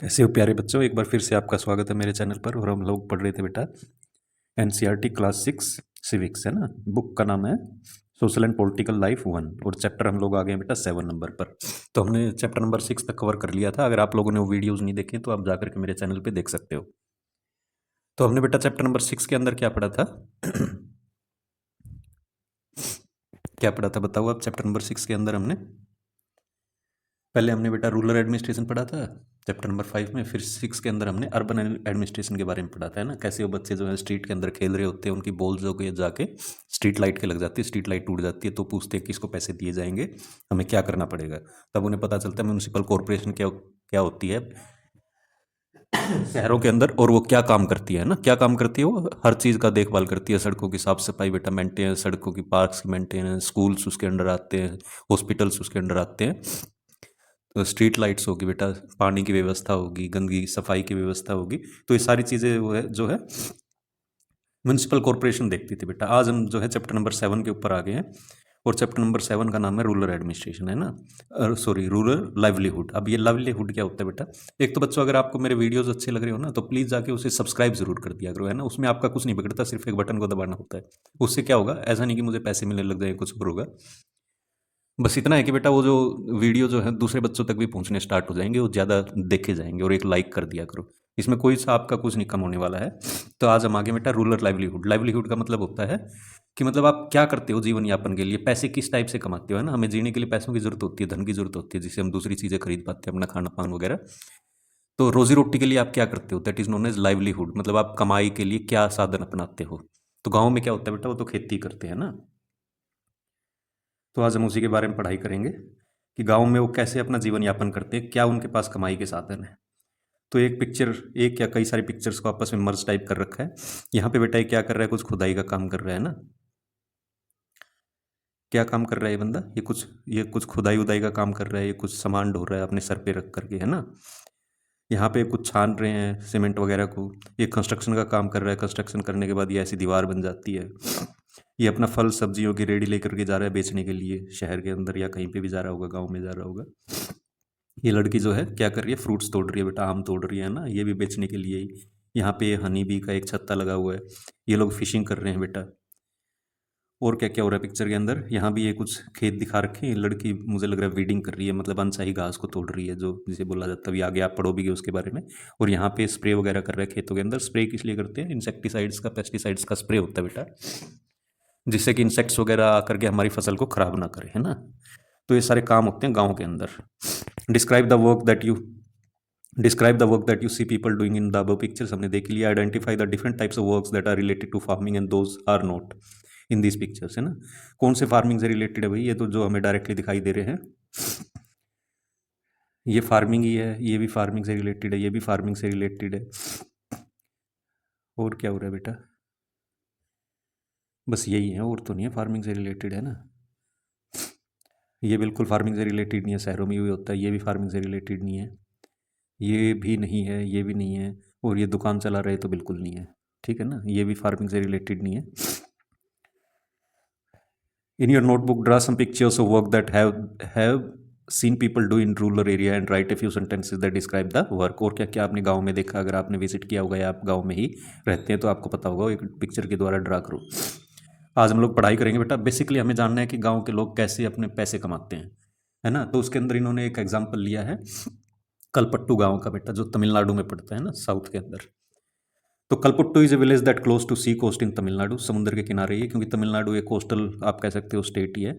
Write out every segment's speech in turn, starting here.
ऐसे हो प्यारे बच्चों, एक बार फिर से आपका स्वागत है मेरे चैनल पर। और हम लोग पढ़ रहे थे बेटा एनसीईआरटी क्लास 6 सिविक्स, है ना। बुक का नाम है सोशल एंड पॉलिटिकल लाइफ 1 और चैप्टर हम लोग आ गए बेटा 7 नंबर पर। तो हमने चैप्टर नंबर 6 तक कवर कर लिया था। अगर आप लोगों ने वो वीडियोज़ नहीं देखे तो आप जाकर के मेरे चैनल पर देख सकते हो। तो हमने बेटा चैप्टर नंबर 6 के अंदर क्या पढ़ा था क्या पढ़ा था बताओ आप। चैप्टर नंबर 6 के अंदर हमने पहले हमने बेटा रूरल एडमिनिस्ट्रेशन पढ़ा था चैप्टर नंबर 5 में। फिर 6 के अंदर हमने अर्बन एडमिनिस्ट्रेशन के बारे में पढ़ा था, है ना। कैसे वो बच्चे जो है स्ट्रीट के अंदर खेल रहे होते हैं, उनकी बॉल जो है जाके स्ट्रीट लाइट के लग जाती है, स्ट्रीट लाइट टूट जाती है, तो पूछते हैं किसको पैसे दिए जाएंगे, हमें क्या करना पड़ेगा। तब उन्हें पता चलता है म्यूनसिपल कॉरपोरेशन क्या क्या होती है शहरों के अंदर, और वो क्या काम करती है ना, क्या काम करती है। वो हर चीज़ का देखभाल करती है, सड़कों की साफ सफाई बेटा मेंटेनेंस, सड़कों की पार्क्स की मेंटेनेंस, स्कूल्स उसके अंडर आते हैं, हॉस्पिटल्स उसके अंडर आते हैं। तो स्ट्रीट लाइट्स होगी बेटा, पानी की व्यवस्था होगी, गंदगी सफाई की व्यवस्था होगी। तो ये सारी चीज़ें वो है जो है म्यूनसिपल कॉरपोरेशन देखती थी बेटा। आज हम जो है चैप्टर नंबर 7 के ऊपर आ गए हैं और चैप्टर नंबर 7 का नाम है रूरल एडमिनिस्ट्रेशन, है ना। Sorry, rural livelihood. अब ये लाइवलीहुड क्या होता है बेटा। एक तो बच्चों अगर आपको मेरे वीडियोस अच्छे लग रहे हो ना तो प्लीज़ जाके उसे सब्सक्राइब जरूर कर दिया करो, है ना। उसमें आपका कुछ नहीं बिगड़ता, सिर्फ एक बटन को दबाना होता है। उससे क्या होगा, ऐसा नहीं कि मुझे पैसे मिलने लग जाए, कुछ और होगा। बस इतना है कि बेटा वो जो वीडियो जो है दूसरे बच्चों तक भी पहुंचने स्टार्ट हो जाएंगे, वो ज़्यादा देखे जाएंगे। और एक लाइक कर दिया करो, इसमें कोई सा आपका कुछ नहीं कम होने वाला है। तो आज हम आगे बेटा रूरल लाइवलीहुड। लाइवलीहुड का मतलब होता है कि मतलब आप क्या करते हो जीवन यापन के लिए, पैसे किस टाइप से कमाते हो, है ना। हमें जीने के लिए पैसों की जरूरत होती है, धन की जरूरत होती है, जिससे हम दूसरी चीज़ें खरीद पाते हैं, अपना खाना पान वगैरह। तो रोजी रोटी के लिए आप क्या करते हो, that is known as livelihood. मतलब आप कमाई के लिए क्या साधन अपनाते हो। तो गाँव में क्या होता है बेटा, वो तो खेती करते हैं ना। तो आज हम उसी के बारे में पढ़ाई करेंगे कि गाँव में वो कैसे अपना जीवन यापन करते हैं, क्या उनके पास कमाई के साधन है। तो एक पिक्चर, एक या कई सारी पिक्चर्स को आपस में मर्ज टाइप कर रखा है। यहाँ पे बेटा ये क्या कर रहा है, कुछ खुदाई का काम कर रहा है ना। क्या काम कर रहा है ये बंदा, ये कुछ खुदाई उदाई का काम कर रहा है, ये कुछ सामान ढो रहा है अपने सर पे रख करके, है ना। यहाँ पे कुछ छान रहे हैं सीमेंट वगैरह को। ये कंस्ट्रक्शन का काम कर रहा है। कंस्ट्रक्शन करने के बाद ये ऐसी दीवार बन जाती है। ये अपना फल सब्जियों की रेडी लेकर के जा रहा है बेचने के लिए, शहर के अंदर या कहीं पे भी जा रहा होगा, गाँव में जा रहा होगा। ये लड़की जो है क्या कर रही है, फ्रूट्स तोड़ रही है बेटा, आम तोड़ रही है ना, ये भी बेचने के लिए ही। यहाँ पे हनी बी का एक छत्ता लगा हुआ है। ये लोग फिशिंग कर रहे हैं बेटा। और क्या क्या हो रहा है पिक्चर के अंदर, यहाँ भी ये कुछ खेत दिखा रखे हैं। लड़की मुझे लग रहा है वीडिंग कर रही है, मतलब अनचाही घास को तोड़ रही है, जो जिसे बोला जाता है। अभी आगे आप पढ़ोगे उसके बारे में। और यहाँ पे स्प्रे वगैरह कर रहे हैं खेतों के अंदर। स्प्रे किस लिए करते हैं, इंसेक्टिसाइड्स का, पेस्टिसाइड्स का स्प्रे होता है बेटा, जिससे कि इंसेक्ट्स वगैरह आकर के हमारी फसल को खराब ना करे, है ना। तो ये सारे काम होते हैं गाँव के अंदर। Describe the work that you describe the work that you see people doing in the above pictures हमने देख लिया। Identify the different types of works that are related to farming and those are not in this pictures, है ना। कौन से farming से related है भाई, ये तो जो हमें डायरेक्टली दिखाई दे रहे हैं ये फार्मिंग ही है, ये भी फार्मिंग से रिलेटेड है, ये भी फार्मिंग से रिलेटेड है। और क्या हो रहा है बेटा, बस यही है, और तो नहीं है फार्मिंग से रिलेटेड, है ना। ये बिल्कुल फार्मिंग से रिलेटेड नहीं है, शहरों में भी होता है। ये भी फार्मिंग से रिलेटेड नहीं है, ये भी नहीं है, ये भी नहीं है। और ये दुकान चला रहे तो बिल्कुल नहीं है, ठीक है ना। ये भी फार्मिंग से रिलेटेड नहीं है। In your notebook, draw some pictures of work that have seen people do in rural area and write a few sentences that describe the work। और क्या क्या आपने गांव में देखा, अगर आपने विजिट किया होगा या आप गांव में ही रहते हैं तो आपको पता होगा। एक पिक्चर के द्वारा ड्रा करो। आज हम लोग पढ़ाई करेंगे बेटा। बेसिकली हमें जानना है कि गांव के लोग कैसे अपने पैसे कमाते हैं, है ना। तो उसके अंदर इन्होंने एक एग्जाम्पल लिया है कलपट्टू गाँव का बेटा, जो तमिलनाडु में पड़ता है ना, साउथ के अंदर। तो Kalputtu is a village that close to sea coast in Tamil Nadu. समुद्र के किनारे ही, क्योंकि तमिलनाडु एक कोस्टल आप कह सकते हो स्टेट ही है।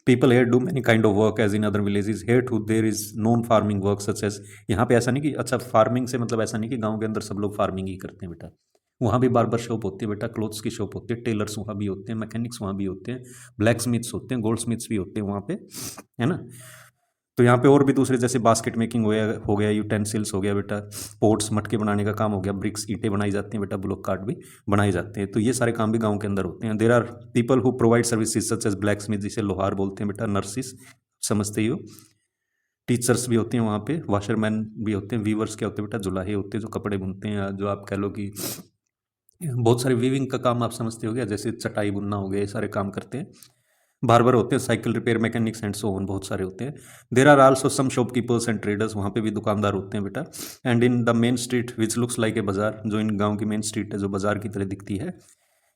People here do many kind of work as in other villages. Here too there is non farming work such as. यहाँ पे ऐसा नहीं कि अच्छा फार्मिंग से मतलब ऐसा नहीं कि गाँव के अंदर सब लोग फार्मिंग ही करते हैं बेटा। वहाँ भी बार्बर शॉप होती है बेटा, क्लोथ्स की शॉप होती है, टेलर्स वहाँ भी होते हैं, मैकेनिक्स वहाँ भी होते हैं, ब्लैक स्मिथ्स होते हैं, गोल्ड स्मिथ्स भी होते हैं वहाँ पे, है ना। तो यहाँ पे और भी दूसरे जैसे बास्केट मेकिंग हो गया, यूटेंसिल्स हो गया बेटा, पोट्स मटके बनाने का काम हो गया, ब्रिक्स ईंटें बनाई जाती हैं बेटा, ब्लॉक कार्ड भी बनाए जाते हैं। तो ये सारे काम भी गांव के अंदर होते हैं। There are people who provide services such as blacksmith, जिसे लोहार बोलते हैं बेटा, नर्सिस समझते ही हो। टीचर्स भी होते हैं वहाँ पे, वाशरमैन भी होते हैं, वीवर्स क्या होते हैं बेटा, जुलाहे होते हैं जो कपड़े बुनते हैं, जो आप कह लो कि बहुत सारे वीविंग का काम आप समझते हो गया, जैसे चटाई बुनना हो गया, ये सारे काम करते हैं। बार्बर होते हैं, cycle repair mechanics and so on, बहुत सारे होते हैं। There are also some shopkeepers and traders, वहाँ पे भी दुकानदार होते हैं बेटा। And in the main street which looks like a bazaar, जो इन गांव की मेन स्ट्रीट है जो बाजार की तरह दिखती है,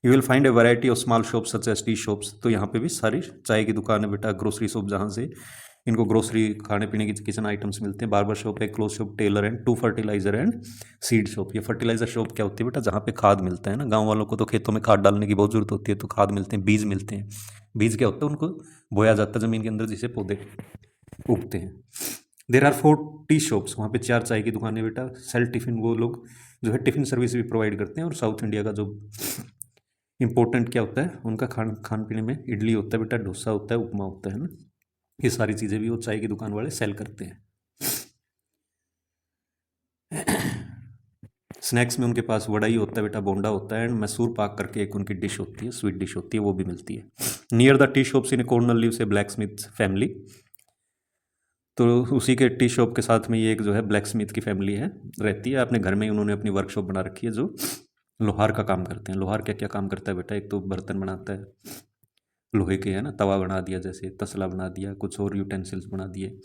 you will find a variety of small shops such as tea shops. तो यहाँ पे भी सारी चाय की दुकान है बेटा, ग्रोसरी शॉप जहाँ से इनको ग्रोसरी खाने पीने की किचन आइटम्स मिलते हैं, बार्बर शॉप है, cloth shop, tailor and two fertiliser and seed shop. ये फर्टिलाइजर शॉप क्या होती है बेटा, जहाँ पे खाद मिलता है ना, गांव वालों को तो खेतों में खाद डालने की बहुत जरूरत होती है, तो खाद मिलते हैं, बीज मिलते हैं। बीज क्या होता है, उनको बोया जाता है जमीन के अंदर जिससे पौधे उगते हैं। देर आर 4 टी शॉप्स, वहाँ पे 4 चाय की दुकानें बेटा। सेल टिफिन, वो लोग जो है टिफिन सर्विस भी प्रोवाइड करते हैं। और साउथ इंडिया का जो इम्पोर्टेंट क्या होता है, उनका खान पीने में इडली होता है बेटा, डोसा होता है, उपमा होता है ना, ये सारी चीज़ें भी वो चाय की दुकान वाले सेल करते हैं। स्नैक्स में उनके पास वड़ा ही होता है बेटा, बोंडा होता है, एंड मैसूर पाक करके एक उनकी डिश होती है, स्वीट डिश होती है, वो भी मिलती है। Near the tea shops in a corner lives a blacksmith family. तो उसी के टी शॉप के साथ में ये एक जो है ब्लैक स्मिथ की फैमिली है, रहती है। अपने घर में ही उन्होंने अपनी वर्कशॉप बना रखी है, जो लोहार का काम करते हैं। लोहार क्या क्या काम करता है बेटा, एक तो बर्तन बनाता है लोहे के, है ना, तवा बना दिया, जैसे तसला बना दिया, कुछ और यूटेंसिल्स बना दिए।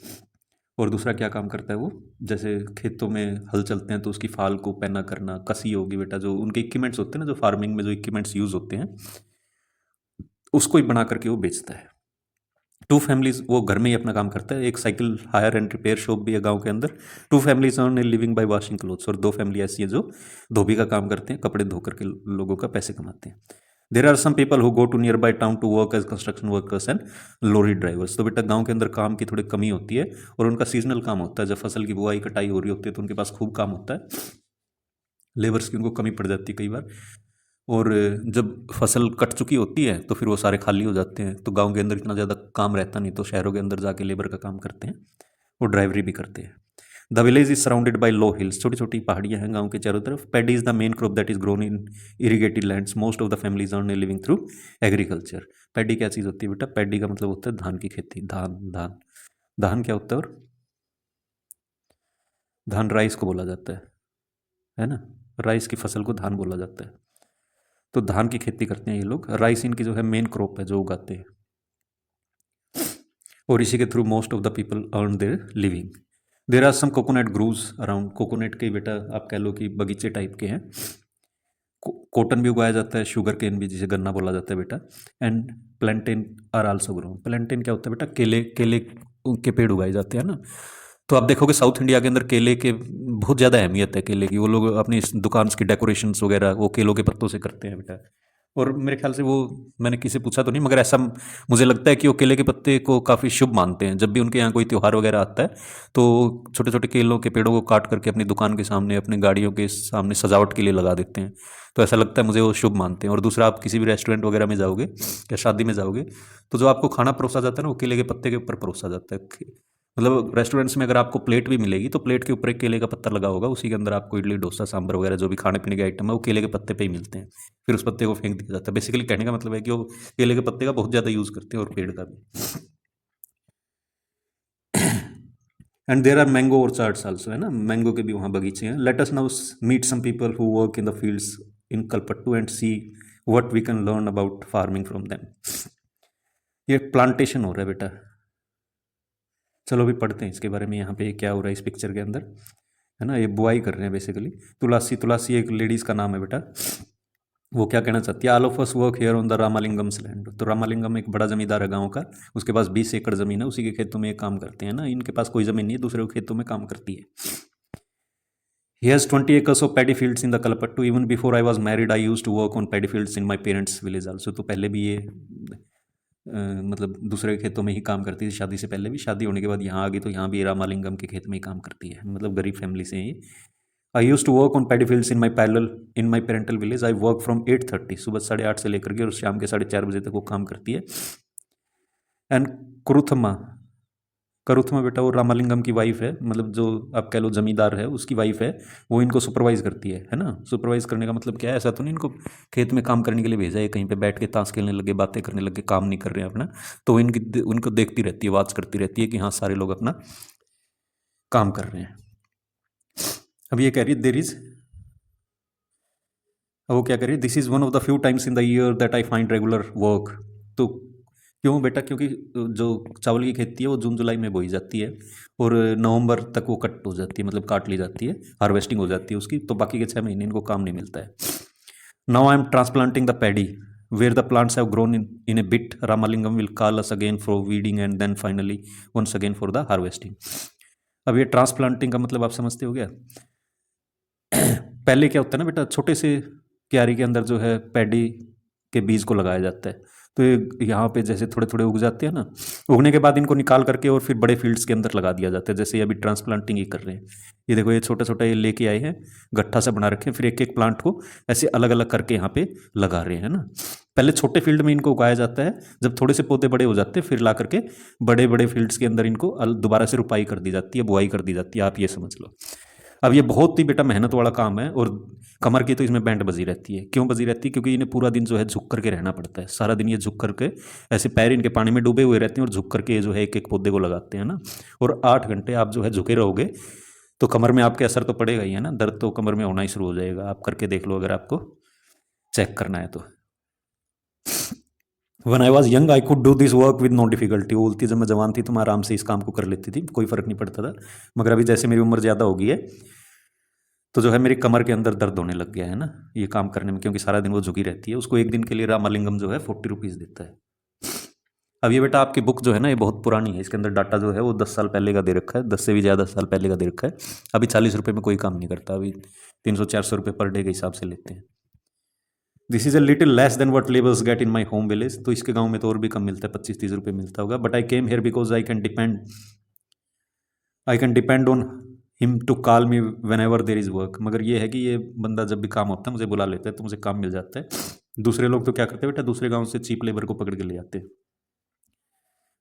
और दूसरा क्या काम करता है वो, जैसे खेतों में हल चलते हैं तो उसकी फाल को पैना करना, कसी होगी बेटा, जो उनके इक्विपमेंट्स होते हैं ना, जो फार्मिंग में जो इक्विपमेंट्स यूज़ होते हैं, उसको ही बना करके वो बेचता है। टू फैमिलीज, वो घर में ही अपना काम करता है। एक cycle hire and repair shop भी है गांव के अंदर। Two families earn a living by washing clothes, और 2 फैमिली ऐसी है जो धोबी का काम करते हैं, कपड़े धो करके लोगों का पैसे कमाते हैं। There are some people who go to nearby town to work as construction workers and lorry drivers. तो बेटा गांव के अंदर काम की थोड़ी कमी होती है, और उनका सीजनल काम होता है। जब फसल की बुआई कटाई हो रही होती है तो उनके पास खूब काम होता है, लेबर्स की उनको कमी पड़ जाती है कई बार। और जब फसल कट चुकी होती है तो फिर वो सारे खाली हो जाते हैं, तो गांव के अंदर इतना ज़्यादा काम रहता नहीं, तो शहरों के अंदर जाके लेबर का काम करते हैं, और ड्राइवरी भी करते हैं। The village is surrounded by law hills, छोटी छोटी पहाड़ियाँ हैं गांव के चारों तरफ। Paddy is the main crop that is grown in irrigated lands, most of the families earn a living through agriculture. Paddy क्या चीज़ होती है बेटा, पैडी का मतलब होता है धान की खेती। धान धान धान क्या होता है, और धान राइस को बोला जाता है ना, राइस की फसल को धान बोला जाता है। तो धान की खेती करते हैं ये लोग, राइस इनकी जो है मेन क्रॉप है जो उगाते हैं, और इसी के through most of the people earn their living. There are some coconut groves around, coconut के बेटा आप कह लो कि बगीचे टाइप के हैं। कॉटन भी उगाया जाता है, शुगर केन भी, जिसे गन्ना बोला जाता है बेटा। And plantain are also grown. Plantain क्या होता है बेटा, केले केले के पेड़ उगाए जाते हैं ना। तो आप देखोगे साउथ इंडिया के अंदर केले के बहुत ज़्यादा अहमियत है, केले की। वो लोग अपनी दुकान की डेकोरेशंस वगैरह वो केलों के पत्तों से करते हैं बेटा। और मेरे ख्याल से वो, मैंने किसी पूछा तो नहीं, मगर ऐसा मुझे लगता है कि वो केले के पत्ते को काफ़ी शुभ मानते हैं। जब भी उनके यहाँ कोई त्यौहार वगैरह आता है तो छोटे छोटे केलों के पेड़ों को काट करके अपनी दुकान के सामने, अपनी गाड़ियों के सामने सजावट के लिए लगा देते हैं। तो ऐसा लगता है मुझे वो शुभ मानते हैं। और दूसरा, आप किसी भी रेस्टोरेंट वगैरह में जाओगे या शादी में जाओगे तो जो आपको खाना परोसा जाता है ना, वो केले के पत्ते के ऊपर परोसा जाता है। मतलब रेस्टोरेंट्स में अगर आपको प्लेट भी मिलेगी तो प्लेट के ऊपर एक केले का पत्ता लगा होगा, उसी के अंदर आपको इडली डोसा सांभर वगैरह जो भी खाने पीने के आइटम है वो केले के पत्ते पे ही मिलते हैं। फिर उस पत्ते को फेंक दिया जाता है। बेसिकली कहने का मतलब है कि वो केले के पत्ते का बहुत ज़्यादा यूज़ करते हैं, और पेड़ का भी। And there are mango orchards also, है ना, मैंगो के भी वहाँ बगीचे हैं। Let us now meet some people who work in the fields in Kalpattu and see what we can learn about farming from them. ये प्लांटेशन हो रहा है बेटा, चलो अभी पढ़ते हैं इसके बारे में, यहाँ पे क्या हो रहा है इस पिक्चर के अंदर, है ना। ये बुआई कर रहे हैं बेसिकली। तुलसी, तुलसी एक लेडीज़ का नाम है बेटा। वो क्या कहना चाहती है, all of us work here on the Ramalingam's land. तो रामालिंगम एक बड़ा जमींदार है गांव का, उसके पास 20 एकड़ ज़मीन है, उसी के खेतों में ये काम करते हैं ना। इनके पास कोई ज़मीन नहीं है, दूसरे के खेतों में काम करती है। He has 20 acres of paddy fields in the Kalpattu. Even before I was married, I used to work on paddy fields in my parents' village also. तो पहले भी ये मतलब दूसरे खेतों में ही काम करती थी, शादी से पहले भी। शादी होने के बाद यहाँ आ गई तो यहाँ भी रामालिंगम के खेत में ही काम करती है। मतलब गरीब फैमिली से ही। I use to work on paddy fields in my parental village. I work from 8:30, सुबह 8:30 से लेकर के और शाम के 4:30 बजे तक वो काम करती है। एंड कुरुथमा, करुथमा बेटा वो रामालिंगम की वाइफ है, मतलब जो आप कह लो जमींदार है उसकी वाइफ है। वो इनको सुपरवाइज करती है ना। सुपरवाइज करने का मतलब क्या है, ऐसा तो नहीं इनको खेत में काम करने के लिए भेजा है, कहीं पे बैठ के ताश खेलने लगे, बातें करने लगे, काम नहीं कर रहे हैं अपना। तो वो इनकी उनको देखती रहती है, वॉच करती रहती है कि हाँ सारे लोग अपना काम कर रहे हैं। अब ये कह रही है देर इज, वो क्या कह रही है, this is one of the few times in the year that I find regular work. तो क्यों बेटा? क्योंकि जो चावल की खेती है वो जून जुलाई में बोई जाती है और नवंबर तक वो कट हो जाती है, मतलब काट ली जाती है, हार्वेस्टिंग हो जाती है उसकी, तो बाकी के 6 महीने इनको काम नहीं मिलता है। Now I am transplanting the paddy where the plants have grown in a bit. Ramalingam will call us again for weeding and then finally once again for the harvesting. अब ये ट्रांसप्लांटिंग का मतलब आप समझते हो क्या? पहले क्या होता है ना बेटा, छोटे से क्यारी के अंदर जो है पैडी के बीज को लगाया जाता है, तो ये यहाँ पे जैसे थोड़े थोड़े उग जाते हैं ना, उगने के बाद इनको निकाल करके और फिर बड़े फील्ड्स के अंदर लगा दिया जाता है, जैसे ये अभी ट्रांसप्लांटिंग ही कर रहे हैं। ये देखो, ये छोटा छोटा ये लेके आए हैं, गट्ठा सा बना रखे हैं, फिर एक एक प्लांट को ऐसे अलग अलग करके यहाँ पे लगा रहे हैं ना। पहले छोटे फील्ड में इनको उगाया जाता है, जब थोड़े से पौधे बड़े हो जाते हैं फिर ला करके बड़े बड़े फील्ड्स के अंदर इनको दोबारा से रुपाई कर दी जाती है, बुआई कर दी जाती है, आप ये समझ लो। अब ये बहुत ही बेटा मेहनत वाला काम है, और कमर की तो इसमें बैंड बजी रहती है। क्यों बजी रहती है? क्योंकि इन्हें पूरा दिन जो है झुक करके रहना पड़ता है, सारा दिन ये झुक करके, ऐसे पैर इनके पानी में डूबे हुए रहते हैं और झुक करके ये जो है एक एक पौधे को लगाते हैं ना। और 8 घंटे आप जो है झुके रहोगे तो कमर में आपके असर तो पड़ेगा ही है ना, दर्द तो कमर में होना ही शुरू हो जाएगा। आप करके देख लो अगर आपको चेक करना है तो। When I was young I could do this work with no difficulty. बोलती जब मैं जवान थी तो मैं आराम से इस काम को कर लेती थी, कोई फर्क नहीं पड़ता था। मगर अभी जैसे मेरी उम्र ज़्यादा हो गई है तो जो है मेरी कमर के अंदर दर्द होने लग गया है ना ये काम करने में, क्योंकि सारा दिन वो झुकी रहती है। उसको एक दिन के लिए रामालिंगम जो है 40 रुपीज़ देता है। अब ये बेटा आपकी बुक जो है ना ये बहुत पुरानी है, इसके अंदर डाटा जो है वो 10 साल पहले का दे रखा है, 10 से भी ज़्यादा साल पहले का दे रखा है। अभी 40 रुपये में कोई काम नहीं करता, अभी 300-400 रुपये पर डे के हिसाब से लेते हैं। This is a little less than what labours get in my home village. तो इसके गाँव में तो और भी कम मिलता है, 25-30 रुपये मिलता होगा। But I came here because I can depend on him to call me whenever there is work. मगर ये है कि ये बंदा जब भी काम होता है मुझे बुला लेता है, तो मुझे काम मिल जाता है। दूसरे लोग तो क्या करते हैं बेटा, दूसरे गांव से चीप लेबर को पकड़ के ले आते हैं।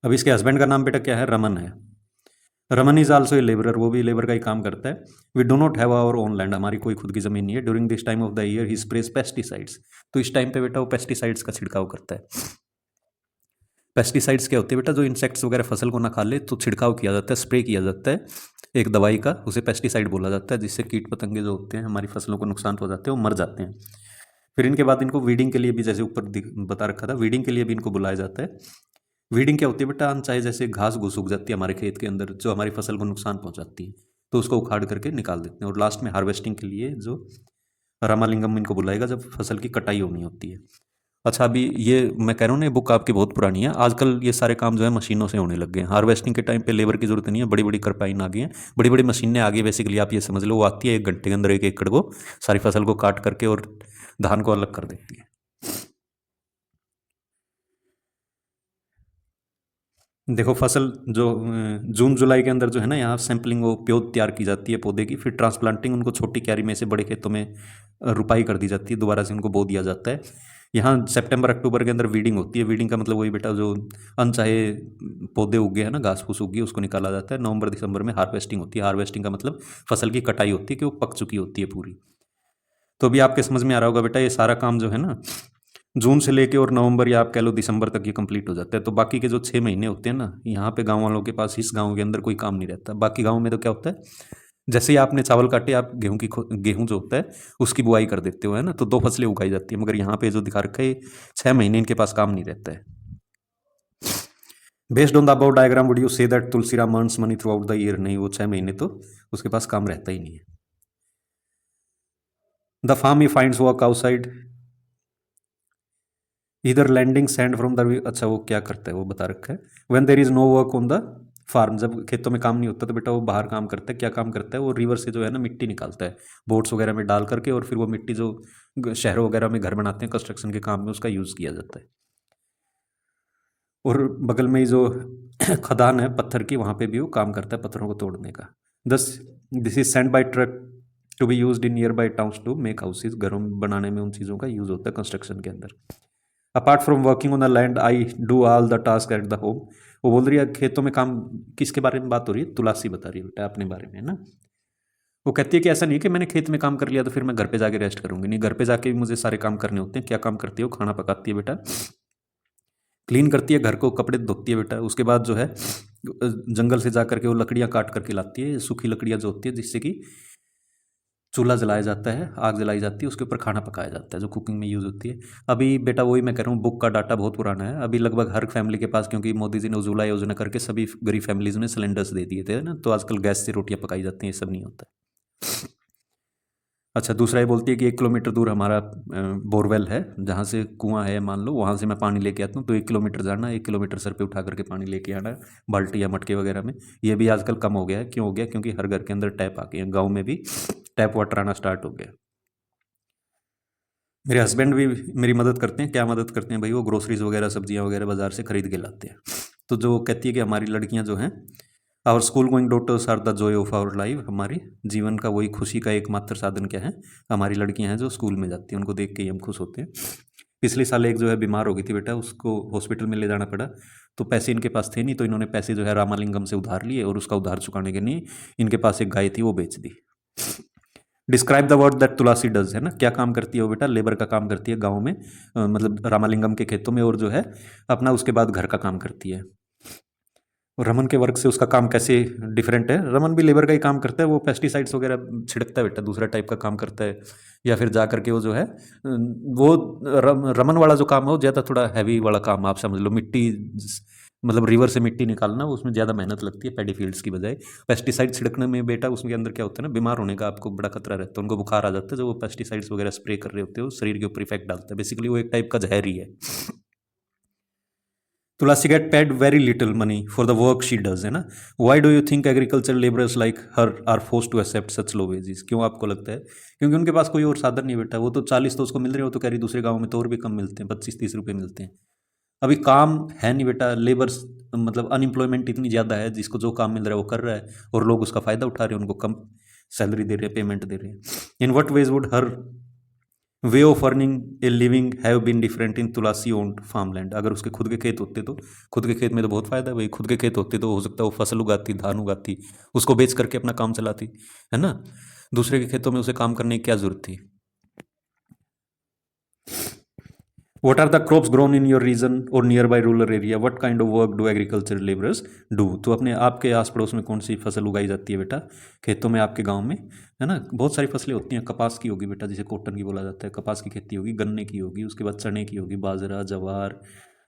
अब इसके हस्बैंड का नाम बेटा क्या है? रमन है। Raman is also a labourer, वो भी लेबर का ही काम करता है। We do not have our own land, हमारी कोई खुद की ज़मीन नहीं है। During this time of the year he sprays pesticides. तो इस टाइम पे बेटा वो पेस्टिसाइड्स का छिड़काव करता है। पेस्टिसाइड्स क्या होते हैं बेटा? जो इंसेक्ट्स वगैरह फसल को ना खा ले तो छिड़काव किया जाता है, स्प्रे किया जाता है एक दवाई का, उसे पेस्टिसाइड बोला जाता है, जिससे कीट पतंगे जो होते हैं हमारी फसलों को नुकसान पहुंचाते हैं वो मर जाते हैं। फिर इनके बाद इनको वीडिंग के लिए भी, जैसे ऊपर बता रखा था, वीडिंग के लिए भी इनको बुलाया जाता है। वीडिंग क्या होती है बेटा? अनचाहे जैसे घास घुस उग जाती है हमारे खेत के अंदर जो हमारी फसल को नुकसान पहुंचाती है, तो उसको उखाड़ करके निकाल देते हैं। और लास्ट में हार्वेस्टिंग के लिए जो रामालिंगम इनको बुलाएगा जब फसल की कटाई होनी होती है। अच्छा, अभी ये मैं कह रहा हूँ ना, ये बुक आपकी बहुत पुरानी है। आजकल ये सारे काम जो है मशीनों से होने लग गए हैं। हार्वेस्टिंग के टाइम पे लेबर की जरूरत नहीं है, बड़ी बड़ी करपाइन आ गई हैं, बड़ी बड़ी मशीनें आ गई। बेसिकली आप ये समझ लो वो आती है 1 घंटे के अंदर 1 एकड़ को सारी फसल को काट करके और धान को अलग कर देती है। देखो फसल जो जून जुलाई के अंदर जो है ना, यहाँ सैंपलिंग वो प्योद तैयार की जाती है पौधे की, फिर ट्रांसप्लांटिंग उनको छोटी क्यारी में से बड़े खेतों में रुपाई कर दी जाती है, दोबारा से उनको बो दिया जाता है। यहाँ सितंबर अक्टूबर के अंदर वीडिंग होती है। वीडिंग का मतलब वही बेटा, जो अनचाहे पौधे उगे हैं ना, घास फूस उगी उसको निकाला जाता है। नवंबर दिसंबर में हार्वेस्टिंग होती है। हार्वेस्टिंग का मतलब फसल की कटाई होती है कि वो पक चुकी होती है पूरी। तो अभी आपके समझ में आ रहा होगा बेटा, ये सारा काम जो है ना जून से लेके और नवंबर या आप कह लो दिसंबर तक ये कंप्लीट हो जाता है। तो बाकी के जो 6 महीने होते हैं ना, यहाँ पे गांव वालों के पास इस गांव के अंदर कोई काम नहीं रहता। बाकी गांव में तो क्या होता है, जैसे ही आपने चावल काटे आप गेहूं जो होता है उसकी बुआई कर देते हो है ना, तो 2 फसलें उगाई जाती है। मगर यहाँ पे जो दिखा रखा है 6 महीने इनके पास काम नहीं रहता है। Based on the about diagram would you say that Tulsiram earns money throughout the year? नहीं, वो 6 महीने तो उसके पास काम रहता ही नहीं है। The farm he finds work outside इधर लैंडिंग सैंड फ्रॉम द, अच्छा वो क्या करता है वो बता रखा है। When there is no work on the farm, जब खेतों में काम नहीं होता तो बेटा वो बाहर काम करता है। क्या काम करता है? वो रिवर से जो है ना मिट्टी निकालता है बोट्स वगैरह में डाल करके, और फिर वो मिट्टी जो शहरों वगैरह में घर बनाते हैं कंस्ट्रक्शन के काम में उसका यूज़ किया जाता है। और बगल में ही जो खदान है पत्थर की, वहाँ पे भी वो काम करता है पत्थरों को तोड़ने का। Thus this is sent by truck to be use in nearby towns to make houses, घरों बनाने में उन चीज़ों का यूज़ होता है कंस्ट्रक्शन के अंदर। Apart from working on the land I do all the task at the home. वो बोल रही है खेतों में काम, किसके बारे में बात हो रही है? तुलसी बता रही है बेटा अपने बारे में, है ना। वो कहती है कि ऐसा नहीं कि मैंने खेत में काम कर लिया तो फिर मैं घर पे जाके रेस्ट करूंगी। नहीं, घर पे जाके भी मुझे सारे काम करने होते हैं। क्या काम करती है वो? खाना पकाती है बेटा, क्लीन करती है घर को, कपड़े धोती है बेटा। उसके बाद जो है जंगल से जा करके वो लकड़ियाँ काट करके लाती है, सूखी लकड़ियाँ जो होती है, जिससे कि चूल्हा जलाया जाता है, आग जलाई जाती है, उसके ऊपर खाना पकाया जाता है जो कुकिंग में यूज़ होती है। अभी बेटा वही मैं कह रहा हूँ, बुक का डाटा बहुत पुराना है। अभी लगभग हर फैमिली के पास, क्योंकि मोदी जी ने उज्ज्वला योजना करके सभी गरीब फैमिलीज़ में सिलेंडर्स दे दिए थे ना, तो आजकल गैस से रोटियाँ पकाई जाती हैं, ये सब नहीं होता है। अच्छा, दूसरा ये बोलती है कि 1 किलोमीटर दूर हमारा बोरवेल है, जहाँ से कुआँ है मान लो, वहाँ से मैं पानी लेके आता हूँ, तो 1 किलोमीटर जाना, 1 किलोमीटर सर पे उठा करके पानी लेके आना, बाल्टी या मटके वगैरह में। ये भी आजकल कम हो गया है। क्यों हो गया? क्योंकि हर घर के अंदर टैप आ गए हैं, गाँव में भी टैप वाटर आना स्टार्ट हो गया। मेरे हस्बैंड भी मेरी मदद करते हैं। क्या मदद करते हैं भाई? वो ग्रोसरीज वगैरह, सब्जियां वगैरह बाजार से खरीद के लाते हैं। तो जो कहती है कि हमारी लड़कियां जो हैं, our school going daughters are the joy of our life, हमारी जीवन का वही खुशी का एकमात्र साधन क्या है? हमारी लड़कियां हैं जो स्कूल में जाती हैं, उनको देख के ही हम खुश होते हैं। पिछले साल एक जो है बीमार हो गई थी बेटा, उसको हॉस्पिटल में ले जाना पड़ा। तो पैसे इनके पास थे नहीं, तो इन्होंने पैसे जो है रामालिंगम से उधार लिए, और उसका उधार चुकाने के लिए इनके पास एक गाय थी, वो बेच दी। Describe the work that Tulsi does, है ना, क्या काम करती है वो बेटा? लेबर का काम करती है गाँव में, मतलब रामालिंगम के खेतों में, और जो है अपना उसके बाद घर का काम करती है। और रमन के वर्क से उसका काम कैसे डिफरेंट है? रमन भी लेबर का ही काम करता है, वो पेस्टिसाइड्स वगैरह छिड़कता है बेटा, दूसरा टाइप का काम करता है। या फिर जा करके वो जो है वो रमन वाला जो काम है वो ज़्यादा थोड़ा हैवी वाला काम, आप समझ लो, मिट्टी मतलब रिवर से मिट्टी निकालना, उसमें ज़्यादा मेहनत लगती है पैडी फील्ड्स की बजाय। पेस्टिसाइड छिड़कने में बेटा उसके अंदर क्या होता है ना, बीमार होने का आपको बड़ा खतरा रहता है, उनको बुखार आ जाता है, जो वो पेस्टिसाइड्स वगैरह स्प्रे कर रहे होते हैं, वो शरीर के ऊपर इफेक्ट डालता है, बेसिकली वो एक टाइप का जहर ही है। Tulsi get paid very little money for the work she does, है ना। Why do you think agriculture labourers like her are force to accept such low wages? क्यों आपको लगता है? क्योंकि उनके पास कोई और साधन नहीं बेटा। वो तो 40 तो उसको मिल रहे हो, तो कह रही दूसरे गाँव में तो और भी कम मिलते हैं, 25-30 रुपये मिलते हैं। अभी काम है नहीं बेटा, लेबर्स मतलब अनएम्प्लॉयमेंट इतनी ज़्यादा है, जिसको जो काम मिल रहा है वो कर रहा है, और लोग उसका फ़ायदा उठा रहे हैं, उनको कम सैलरी दे रहे हैं, पेमेंट दे रहे हैं। In what ways would her way of earning a living have been different in Tulsi owned farmland? अगर उसके खुद के खेत होते तो, खुद के खेत में तो बहुत फायदा है भाई, खुद के खेत होते तो हो सकता है वो फसल उगाती, धान उगाती, उसको बेच करके अपना काम चलाती, है ना। दूसरे के खेतों में उसे काम करने की क्या जरूरत थी? What are the crops grown in your region or nearby rural area? What kind of work do agriculture laborers do? तो अपने आपके आस पड़ोस में कौन सी फसल उगाई जाती है बेटा खेतों में, आपके गांव में, है ना। बहुत सारी फसलें होती हैं। कपास की होगी बेटा, जिसे कॉटन की बोला जाता है, कपास की खेती होगी। गन्ने की होगी, उसके बाद चने की होगी, बाजरा, जवार,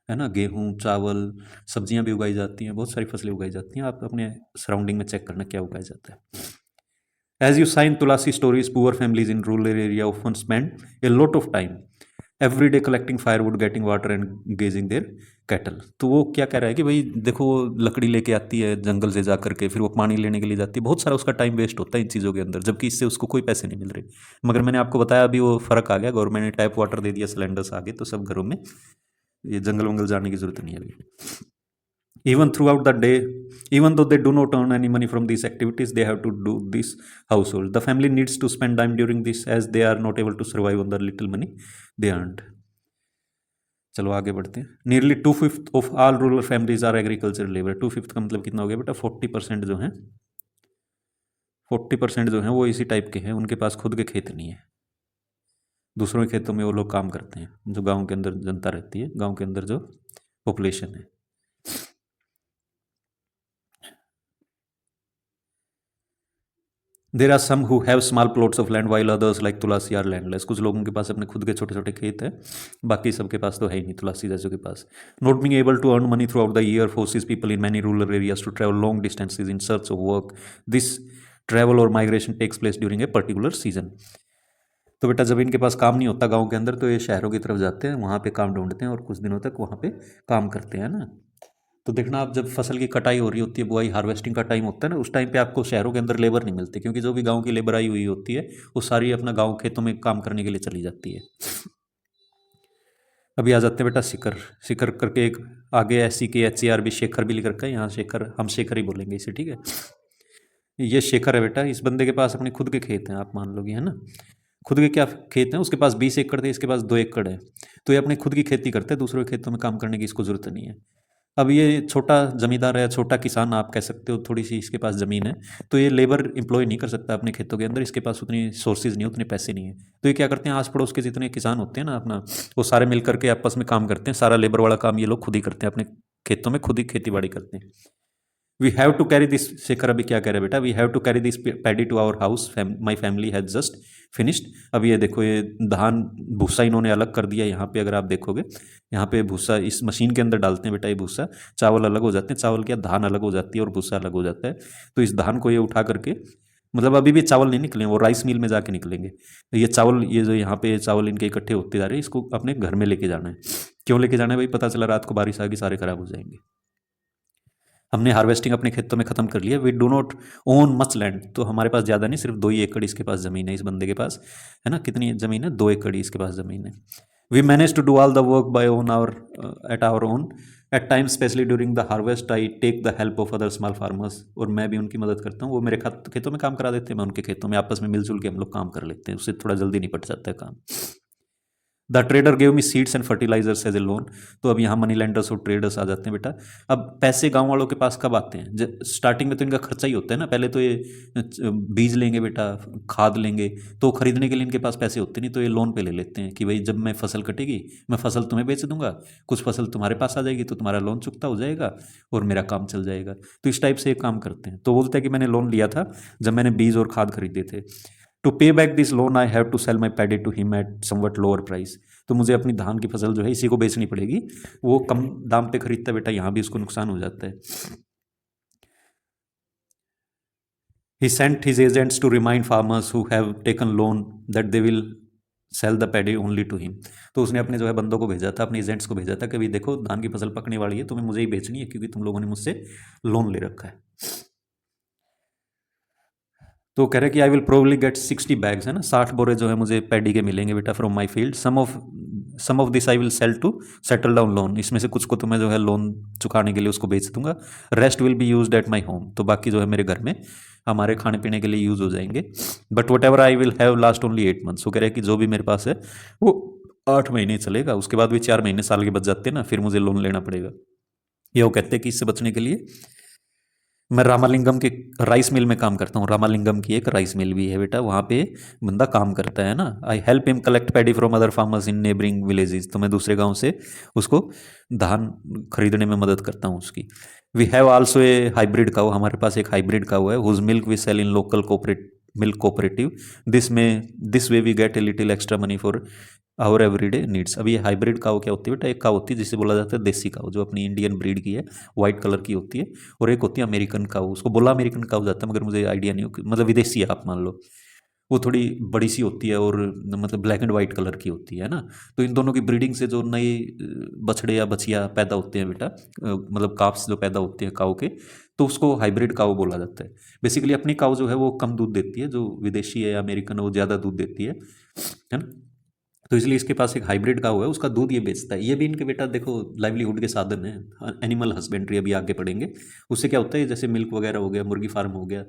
है ना, गेहूँ, चावल, सब्जियां भी उगाई जाती हैं, बहुत सारी फसलें उगाई जाती हैं। आप अपने सराउंडिंग में चेक करना क्या उगाया जाता है। As you sign Tulasi stories, poor families in rural area often spend a lot of time every day collecting firewood, getting water and grazing their cattle। तो वो क्या कह रहा है कि भाई देखो, वो लकड़ी लेके आती है जंगल से जा करके, फिर वो पानी लेने के लिए जाती है, बहुत सारा उसका टाइम वेस्ट होता है इन चीज़ों के अंदर, जबकि इससे उसको कोई पैसे नहीं मिल रहे। मगर मैंने आपको बताया अभी वो फ़र्क आ गया, गवर्नमेंट ने टैप वाटर दे दिया, सिलेंडर्स आ गए, तो सब घरों में ये जंगल वंगल जाने की जरूरत नहीं है अभी। Even throughout the day, even though they do not earn any money from these activities, they have to do this household. The family needs to spend time during this, as they are not able to survive on the little money they earned। चलो आगे बढ़ते हैं। Nearly 2/5 of all rural families are agriculture labour. 2/5 का मतलब कितना हो गया बेटा? 40% जो है, 40% जो है वो इसी टाइप के हैं, उनके पास खुद के खेत नहीं है, दूसरों के खेतों में वो लोग काम करते हैं, जो गाँव के अंदर जनता रहती है, गाँव के अंदर जो पॉपुलेशन है। There are some who have small plots of land while others like Tulsi are landless. कुछ लोगों के पास अपने खुद के छोटे छोटे खेत हैं, बाकी सबके पास तो है ही नहीं, तुलसी जैसों के पास। Not being able to earn money throughout the year forces people in many rural areas to travel long distances in search of work. This travel और migration takes place during a particular season. तो बेटा जब इनके पास काम नहीं होता गाँव के अंदर, तो ये शहरों की तरफ जाते हैं, वहाँ पे काम ढूंढते हैं और कुछ दिनों तक वहाँ पे काम करते हैं ना। तो देखना, आप जब फसल की कटाई हो रही होती है, बुआई हार्वेस्टिंग का टाइम होता है ना, उस टाइम पे आपको शहरों के अंदर लेबर नहीं मिलती, क्योंकि जो भी गांव की लेबर आई हुई होती है वो सारी अपना गांव खेतों में काम करने के लिए चली जाती है। अभी आ जाते हैं बेटा शिखर। शिखर करके एक आगे SEKHER भी, शेखर भी लिख रखा है यहाँ, शेखर, हम शेखर ही बोलेंगे इसे, ठीक है। ये शेखर है बेटा, इस बंदे के पास अपने खुद के खेत हैं, आप मान लोगे, है ना। खुद के क्या खेत हैं? उसके पास 20 एकड़ थे, इसके पास 2 एकड़ है। तो ये अपने खुद की खेती करते हैं, दूसरों के खेतों में काम करने की इसको जरूरत नहीं है। अब ये छोटा जमींदार है, छोटा किसान आप कह सकते हो, थोड़ी सी इसके पास ज़मीन है, तो ये लेबर एम्प्लॉय नहीं कर सकता अपने खेतों के अंदर, इसके पास उतनी सोर्सेज नहीं, उतने पैसे नहीं है। तो ये क्या करते हैं, आस पड़ोस के जितने किसान होते हैं ना अपना, वो सारे मिल करके आपस में काम करते हैं, सारा लेबर वाला काम ये लोग खुद ही करते हैं, अपने खेतों में खुद ही खेती बाड़ी करते हैं। We have to carry this, Shekhar अभी क्या कह रहे हैं बेटा, we have to carry this paddy to our house, my family has just finished. अब ये देखो, ये धान भूसा इन्होंने अलग कर दिया यहाँ पे, अगर आप देखोगे यहाँ पे भूसा इस मशीन के अंदर डालते हैं बेटा, ये भूसा, चावल अलग हो जाते हैं, चावल क्या धान अलग हो जाती है और भूसा अलग हो जाता है। तो इस धान को ये उठा करके, मतलब अभी भी चावल नहीं निकले, वो राइस मिल में जाके निकलेंगे। ये चावल, ये जो यहाँ पे चावल इनके इकट्ठे होते जा रहे हैं, इसको अपने घर में लेके जाना है। क्यों लेके जाना है भाई, पता चला रात को बारिश आ गई, सारे खराब हो जाएंगे। हमने हार्वेस्टिंग अपने खेतों में खत्म कर लिया। We do not own much land, तो हमारे पास ज़्यादा नहीं, सिर्फ 2 ही एकड़ इसके पास ज़मीन है, इस बंदे के पास, है ना, कितनी ज़मीन है, 2 एकड़ ही इसके पास ज़मीन है। We manage to do all the work by own our, at our own. At times specially during the harvest I take the help of other small farmers, और मैं भी उनकी मदद करता हूँ। वो मेरे खेतों में काम करा देते हैं, मैं उनके खेतों में, आपस में मिलजुल के हम लोग काम कर लेते हैं, उससे थोड़ा जल्दी निपट जाता है काम। The trader gave me seeds and fertilisers as a loan. तो अब यहाँ मनी लेंडर्स और ट्रेडर्स आ जाते हैं बेटा। अब पैसे गांव वालों के पास कब आते हैं, स्टार्टिंग में तो इनका खर्चा ही होता है ना, पहले तो ये बीज लेंगे बेटा, खाद लेंगे, तो खरीदने के लिए इनके पास पैसे होते नहीं, तो ये लोन पे ले लेते हैं कि भाई जब मैं फसल कटेगी, मैं फसल तुम्हें बेच दूंगा, कुछ फसल तुम्हारे पास आ जाएगी, तो तुम्हारा लोन चुकता हो जाएगा और मेरा काम चल जाएगा। तो इस टाइप से ये काम करते हैं। तो बोलते हैं कि मैंने लोन लिया था जब मैंने बीज और खाद खरीदे थे। To pay back this loan I have to sell my paddy to him at somewhat lower price. तो मुझे अपनी धान की फसल जो है इसी को बेचनी पड़ेगी, वो कम दाम पे खरीदता है बेटा, यहाँ भी उसको नुकसान हो जाता है। He sent his agents to remind farmers who have taken loan that they will sell the paddy only to him. तो उसने अपने जो है बंदों को भेजा था, अपने एजेंट्स को भेजा था कि भाई देखो धान की फसल पकने वाली है, तुम्हें मुझे ही बेचनी है, क्योंकि तुम लोगों ने मुझसे लोन ले रखा है। तो कह रहे कि I will probably get 60 bags, है ना, 60 बोरे जो है मुझे पैडी के मिलेंगे बेटा from my field. Some of this I will sell to settle down loan, इसमें से कुछ को तो मैं जो है लोन चुकाने के लिए उसको बेच दूंगा। Rest will be use at my home, तो बाकी जो है मेरे घर में हमारे खाने पीने के लिए यूज हो जाएंगे। But what ever I will have last only 8 months. वो कह रहे हैं कि जो भी मेरे पास है वो 8 महीने चलेगा, उसके बाद भी 4 महीने साल के बच जाते हैं ना, फिर मुझे लोन लेना पड़ेगा। ये वो कहते हैं कि इससे बचने के लिए मैं रामालिंगम के राइस मिल में काम करता हूँ। रामालिंगम की एक राइस मिल भी है बेटा, वहाँ पे बंदा काम करता है ना। I help him collect paddy from other farmers in neighbouring villages, तो मैं दूसरे गांव से उसको धान खरीदने में मदद करता हूँ उसकी। We have also a hybrid cow, हमारे पास एक हाइब्रिड काऊ है, whose milk we sell in local cooperate milk cooperative. This way we get a little extra money for our everyday needs. अब ये हाइब्रिड काऊ क्या होती है बेटा, एक काऊ होती है जिसे बोला जाता है देसी काऊ, जो अपनी इंडियन ब्रीड की है, व्हाइट कलर की होती है, और एक होती है अमेरिकन काऊ, उसको बोला अमेरिकन काऊ जाता है, मगर मुझे आइडिया नहीं हो, मतलब विदेशी है आप मान लो। वो थोड़ी बड़ी सी होती है और मतलब ब्लैक एंड वाइट कलर की होती है ना। तो इन दोनों की ब्रीडिंग से जो नए बछड़े या बछिया पैदा होते हैं बेटा, मतलब काफ्स जो पैदा होते हैं काऊ के, तो उसको हाइब्रिड काऊ बोला जाता है। बेसिकली अपनी काऊ जो है वो कम दूध देती है, जो विदेशी है या अमेरिकन है वो ज़्यादा दूध देती है ना। तो इसलिए इसके पास एक हाइब्रिड काऊ है, उसका दूध ये बेचता है। ये भी इनके बेटा देखो लाइवलीहुड के साधन है, एनिमल हस्बेंड्री अभी आगे पढ़ेंगे। उससे क्या होता है, जैसे मिल्क वगैरह हो गया, मुर्गी फार्म हो गया,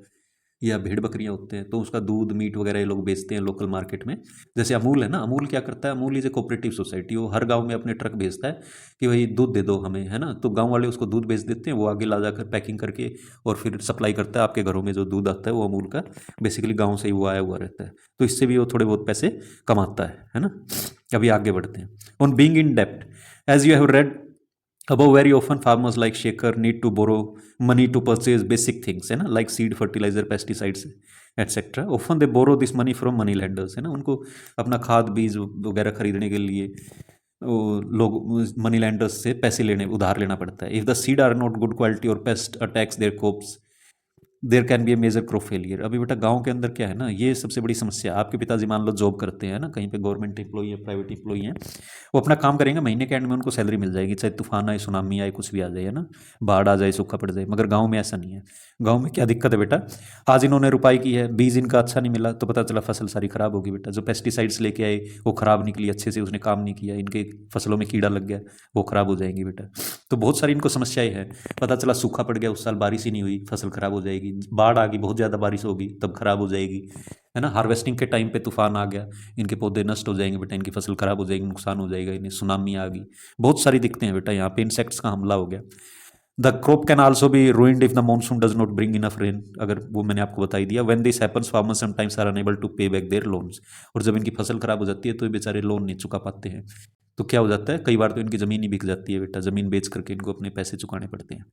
या भेड़ बकरियां होते हैं, तो उसका दूध मीट वगैरह ये लोग बेचते हैं लोकल मार्केट में। जैसे अमूल है ना, अमूल क्या करता है, Amul is a cooperative society, वो हर गांव में अपने ट्रक भेजता है कि भाई दूध दे दो हमें, है ना। तो गांव वाले उसको दूध बेच देते हैं, वो आगे ला जाकर पैकिंग करके और फिर सप्लाई करता है आपके घरों में। जो दूध आता है वो अमूल का बेसिकली गाँव से ही वो आया हुआ रहता है, तो इससे भी वो थोड़े बहुत पैसे कमाता है ना। अभी आगे बढ़ते हैं। ऑन बीइंग इन डेप्ट, as you have read above, very often farmers like Shekhar need to borrow money to purchase basic things, है ना, like seed, fertilizer, pesticides, etc. Often they borrow this money from money lenders, है ना, उनको अपना खाद बीज वगैरह खरीदने के लिए वो लोग मनी लैंडर्स से पैसे लेने उधार लेना पड़ता है। If the seed are not good quality और pest attacks their crops, there can be a major crop failure. अभी बेटा गांव के अंदर क्या है ना, ये सबसे बड़ी समस्या। आपके पिताजी मान लो जॉब करते हैं ना, कहीं पे गवर्नमेंट एम्प्लॉई है, प्राइवेट एम्प्लॉई हैं, वो अपना काम करेंगे, महीने के एंड में उनको सैलरी मिल जाएगी, चाहे तूफान आए, सुनामी आए, कुछ भी आ जाए, है ना, बाढ़ आ जाए, सूखा पड़ जाए। मगर गाँव में ऐसा नहीं है। गाँव में क्या दिक्कत है बेटा, आज इन्होंने रुपाई की है, बीज इनका अच्छा नहीं मिला, तो पता चला फसल सारी खराब होगी बेटा। जो पेस्टिसाइड्स लेके आए वो खराब निकली, अच्छे से उसने काम नहीं किया, इनके फसलों में कीड़ा लग गया, वो खराब हो जाएंगी बेटा। तो बहुत सारी इनको समस्याएं हैं। पता चला सूखा पड़ गया, उस साल बारिश ही नहीं हुई, फसल खराब हो जाएगी। बाढ़ आ गई, बहुत ज़्यादा बारिश होगी तब खराब हो जाएगी, है ना। हार्वेस्टिंग के टाइम पे तूफान आ गया, इनके पौधे नष्ट हो जाएंगे बेटा, इनकी फसल खराब हो जाएगी, नुकसान हो जाएगा इन्हें। सुनामी आ गई, बहुत सारी दिक्कतें हैं बेटा। यहाँ पे इंसेक्ट्स का हमला हो गया। The crop can also be ruined if the monsoon does not bring enough rain, अगर वो मैंने आपको बता ही दिया। When this happens farmers sometimes are unable to pay back their loans, और जब इनकी फसल खराब हो जाती है तो ये बेचारे लोन नहीं चुका पाते हैं। तो क्या हो जाता है, कई बार तो इनकी ज़मीन ही बिक जाती है बेटा, ज़मीन बेच करके इनको अपने पैसे चुकाने पड़ते हैं।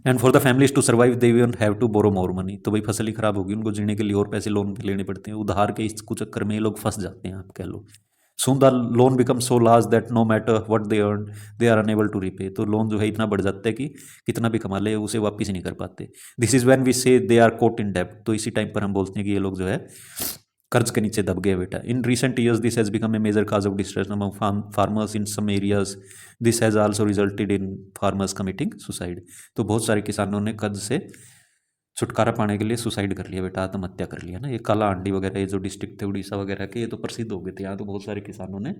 And for the families to survive they will have to borrow more money. तो भाई फसल ही खराब होगी, उनको जीने के लिए और पैसे लोन पे लेने पड़ते हैं। उधार के इस कुछ चक्कर में ये लोग फंस जाते हैं, आप कह लो। Soon the loan become so large that no matter what they earn they are unable to repay. तो लोन जो है इतना बढ़ जाता है कि कितना भी कमा ले उसे वापस ही नहीं कर पाते। दिस इज व्हेन वी से दे आर कोट इन डेब्ट। तो इसी टाइम पर हम बोलते हैं कि ये लोग जो है कर्ज के नीचे दब गए बेटा। In recent years this has become a major cause of distress among farmers in some areas. This has also resulted in farmers committing suicide. तो बहुत सारे किसानों ने कर्ज से छुटकारा पाने के लिए सुसाइड कर लिया बेटा, आत्महत्या कर लिया ना। ये काला आंडी वगैरह ये जो डिस्ट्रिक्ट थे उड़ीसा वगैरह के, ये तो प्रसिद्ध हो गए थे। यहाँ तो बहुत सारे किसानों ने